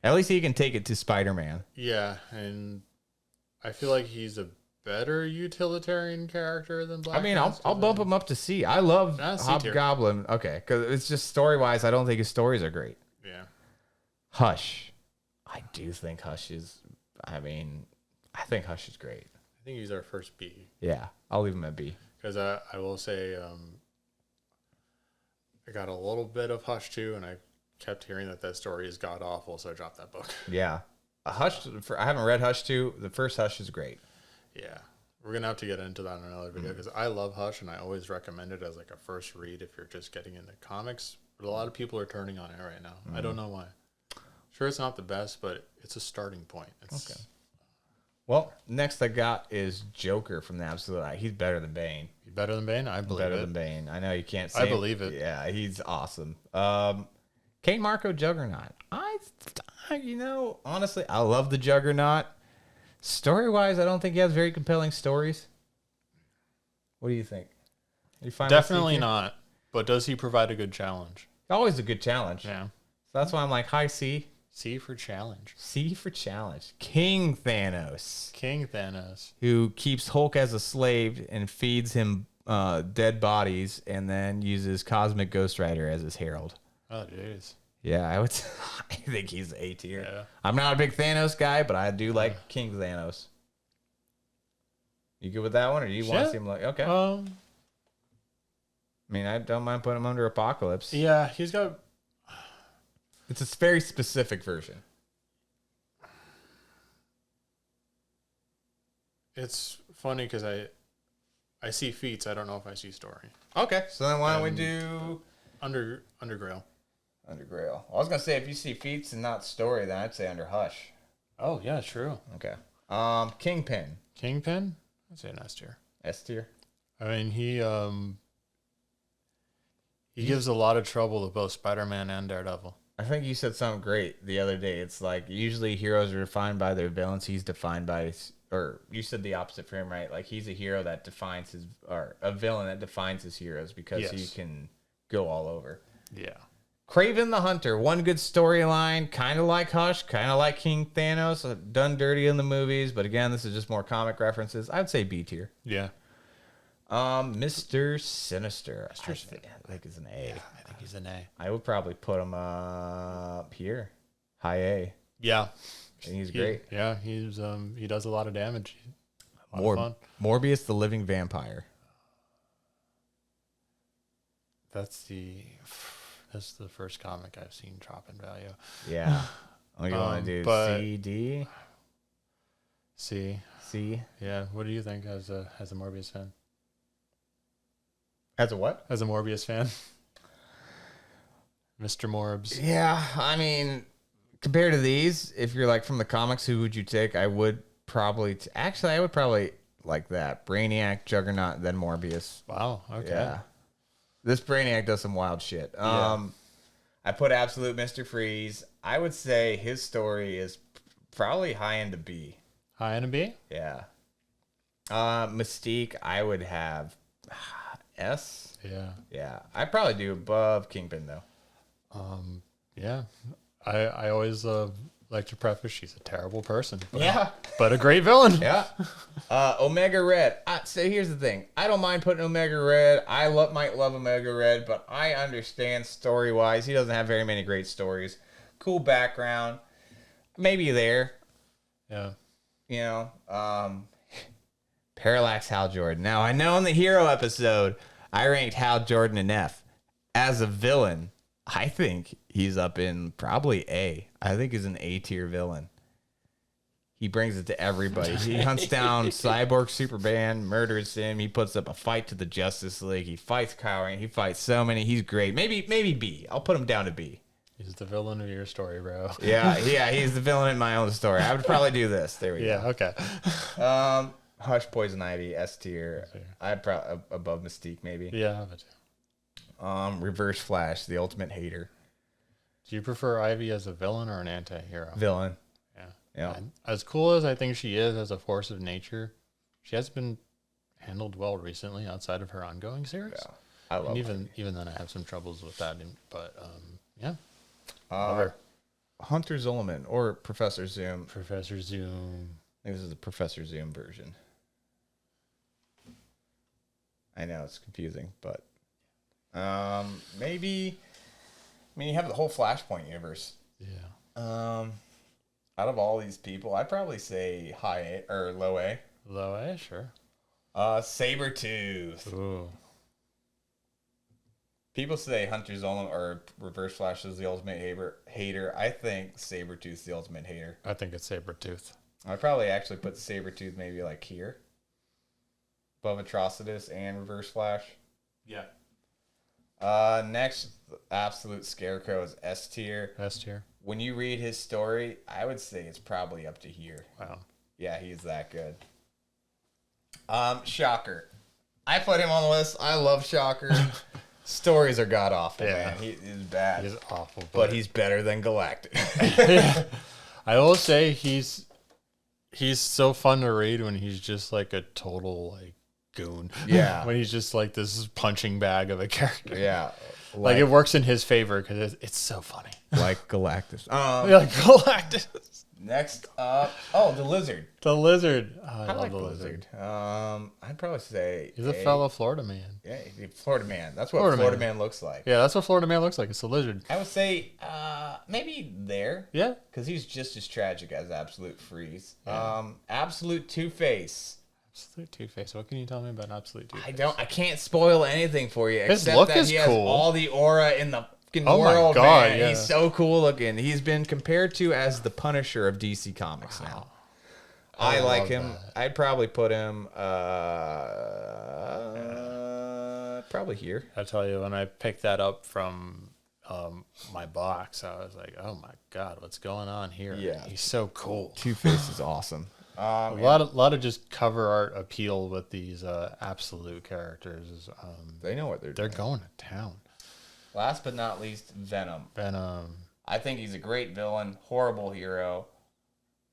At least he can take it to Spider-Man. Yeah, and I feel like he's a better utilitarian character than Black Mask. I'll bump him up to C. I love Hobgoblin. Okay, because it's just story-wise, I don't think his stories are great. Yeah. Hush. I do think Hush is, I think Hush is great. I think he's our first B. Yeah, I'll leave him at B. Because I will say I got a little bit of Hush too, and I kept hearing that story is god-awful, so I dropped that book. Yeah. Hush, I haven't read Hush 2. The first Hush is great. Yeah. We're going to have to get into that in another video, because I love Hush, and I always recommend it as like a first read if you're just getting into comics. But a lot of people are turning on it right now. I don't know why. Sure, it's not the best, but it's a starting point. It's, okay. Well, next I got is Joker from the Absolute Eye. He's better than Bane. He's better than Bane? I believe it. Better than Bane. I know you can't say I believe it. Yeah, he's awesome. Kane Marco Juggernaut. Honestly, I love the Juggernaut. Story-wise, I don't think he has very compelling stories. What do you think? You find definitely not. But does he provide a good challenge? Always a good challenge. Yeah. So that's why I'm like, high C. C for challenge. C for challenge. King Thanos. King Thanos. Who keeps Hulk as a slave and feeds him dead bodies and then uses Cosmic Ghost Rider as his herald. Oh, jeez. Yeah, I think he's A tier. Yeah. I'm not a big Thanos guy, but I do like King Thanos. You good with that one, or do you want to see him like okay? I mean, I don't mind putting him under Apocalypse. Yeah, he's got. It's a very specific version. It's funny because I see feats. I don't know if I see story. Okay, so then why don't we do under Grail? Under Grail. I was gonna say if you see feats and not story, then I'd say under Hush. Oh yeah, true. Okay. Kingpin. Kingpin? I'd say an S tier. S tier. I mean, he gives a lot of trouble to both Spider-Man and Daredevil. I think you said something great the other day. It's like usually heroes are defined by their villains. He's defined by, or you said the opposite for him, right? Like he's a hero that defines his, or a villain that defines his heroes because he can go all over. Yeah. Kraven the Hunter, one good storyline, kind of like Hush, kind of like King Thanos, done dirty in the movies, but again, this is just more comic references. I'd say B tier. Yeah. Mr. Sinister. I think is an A. Yeah, I think he's an A. I would probably put him up here, high A. Yeah, I think he's great. Yeah, he does a lot of damage. A lot of fun. Morbius the Living Vampire. That's the first comic I've seen drop in value. Yeah. What do you want to do? C, D? C. C? Yeah. What do you think as a Morbius fan? As a what? As a Morbius fan. Mr. Morbs. Yeah, I mean, compared to these, if you're like from the comics, who would you take? I would probably... Actually, I would probably like that. Brainiac, Juggernaut, then Morbius. Wow, okay. Yeah. This Brainiac does some wild shit. I put Absolute Mr. Freeze. I would say his story is probably high end to B. High end to B? Yeah. Mystique, I would have S. Yeah. Yeah, I'd probably do above Kingpin though. Yeah. I always like to preface she's a terrible person. Yeah. But a great villain. Yeah. Omega Red. So here's the thing. I don't mind putting Omega Red. I might love Omega Red, but I understand story-wise. He doesn't have very many great stories. Cool background. Maybe there. Yeah. You know. Parallax Hal Jordan. Now, I know in the Hero episode, I ranked Hal Jordan an F. As a villain, I think he's up in probably A. I think he's an A-tier villain. He brings it to everybody. He hunts down Cyborg Superman, murders him. He puts up a fight to the Justice League. He fights Kyle Rayner. He fights so many. He's great. Maybe B. I'll put him down to B. He's the villain of your story, bro. Yeah, he's the villain in my own story. I would probably do this. There we go. Yeah, okay. Hush, Poison Ivy, S tier. I'd probably above Mystique, maybe. Yeah, but Reverse Flash, the ultimate hater. do you prefer Ivy as a villain or an anti-hero? Villain. Yeah. Yeah. As cool as I think she is as a force of nature, she has been handled well recently outside of her ongoing series. Yeah. I love And even then I have some troubles with that. But yeah. her. Love her. Hunter Zolomon or Professor Zoom. Professor Zoom. I think this is the Professor Zoom version. I know it's confusing, but maybe. I mean, you have the whole Flashpoint universe. Yeah. Out of all these people, I'd probably say high A or low A. Low A, sure. Sabretooth. Ooh. People say Hunter Zolomon or Reverse Flash is the ultimate hater. I think Sabretooth's the ultimate hater. I think it's Sabretooth. I'd probably actually put Sabretooth maybe like here. Above Atrocitus and Reverse Flash. Yeah. Next, Absolute Scarecrow is S tier. S tier. When you read his story, I would say it's probably up to here. Wow. Yeah, he's that good. Shocker. I put him on the list. I love Shocker. Stories are god awful, Yeah. man. He's bad. He's awful. But he's better than Galactus. Yeah. I will say he's so fun to read when he's just like a total like goon. Yeah. When he's just like this punching bag of a character. Yeah. Like it works in his favor because it's so funny. Like Galactus. Like Galactus. Next up, the Lizard. The Lizard. Oh, I love like the Lizard. I'd probably say He's a fellow Florida man. Yeah, Florida man. That's what Florida Florida man. man looks like. Yeah, that's what Florida man looks like. It's a lizard. I would say maybe there. Yeah. Because he's just as tragic as Absolute Freeze. Yeah. Absolute Two-Face. Absolute Two-Face. What can you tell me about Absolute Two-Face? I can't spoil anything for you. His Except look that is he has cool. all the aura in the fucking Oh my world, God, man. yeah. He's so cool looking. He's been compared to as the Punisher of DC Comics now. I like love him. that. I'd probably put him probably here. I tell you, when I picked that up from my box, I was like, "Oh my God, what's going on here?" Yeah. He's so cool. Two-Face is awesome. A lot of just cover art appeal with these absolute characters. Is, They know what they're they're doing. going to town. Last but not least, Venom. Venom. I think he's a great villain, horrible hero.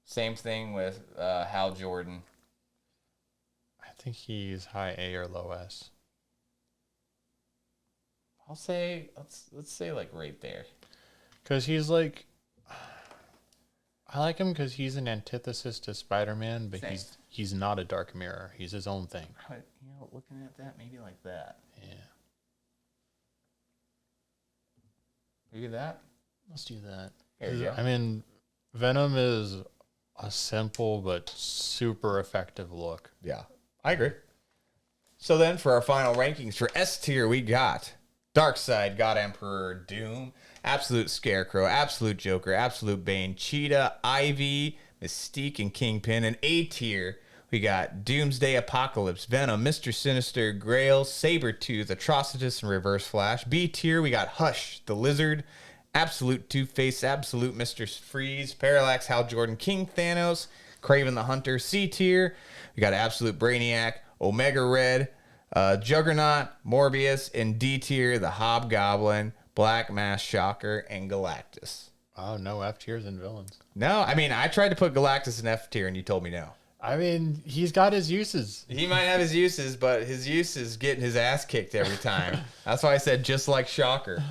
Same thing with Hal Jordan. I think he's high A or low S. I'll say let's say like right there. Because he's like, I like him because he's an antithesis to Spider-Man, but Same. he's not a Dark Mirror. He's his own thing. Looking at that, maybe like that. Yeah. Maybe that. Let's do that. There you go. I mean, Venom is a simple but super effective look. Yeah, I agree. So then for our final rankings for S tier, we got Darkseid, God Emperor, Doom, Absolute Scarecrow, Absolute Joker, Absolute Bane, Cheetah, Ivy, Mystique, and Kingpin. And A tier, we got Doomsday, Apocalypse, Venom, Mr. Sinister, Grail, Sabretooth, Atrocitus, and Reverse Flash. B tier, we got Hush, the Lizard, Absolute Two-Face, Absolute Mr. Freeze, Parallax, Hal Jordan, King Thanos, Kraven the Hunter. C tier, we got Absolute Brainiac, Omega Red, Juggernaut, Morbius, and D tier, the Hobgoblin, Black Mass Shocker, and Galactus. Oh, no F tiers and villains. No, I mean, I tried to put Galactus in F tier, and you told me no. I mean, he's got his uses. He might have his uses, but his use is getting his ass kicked every time. That's why I said just like Shocker.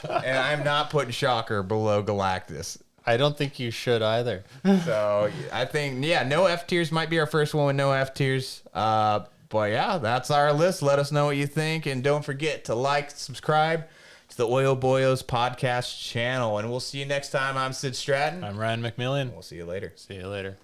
And I'm not putting Shocker below Galactus. I don't think you should either. So I think, yeah, no F tiers might be our first one with no F tiers. But yeah, that's our list. Let us know what you think. And don't forget to like, subscribe to the Oiyo Boyos podcast channel. And we'll see you next time. I'm Sid Stratton. I'm Ryan McMillian. We'll see you later. See you later.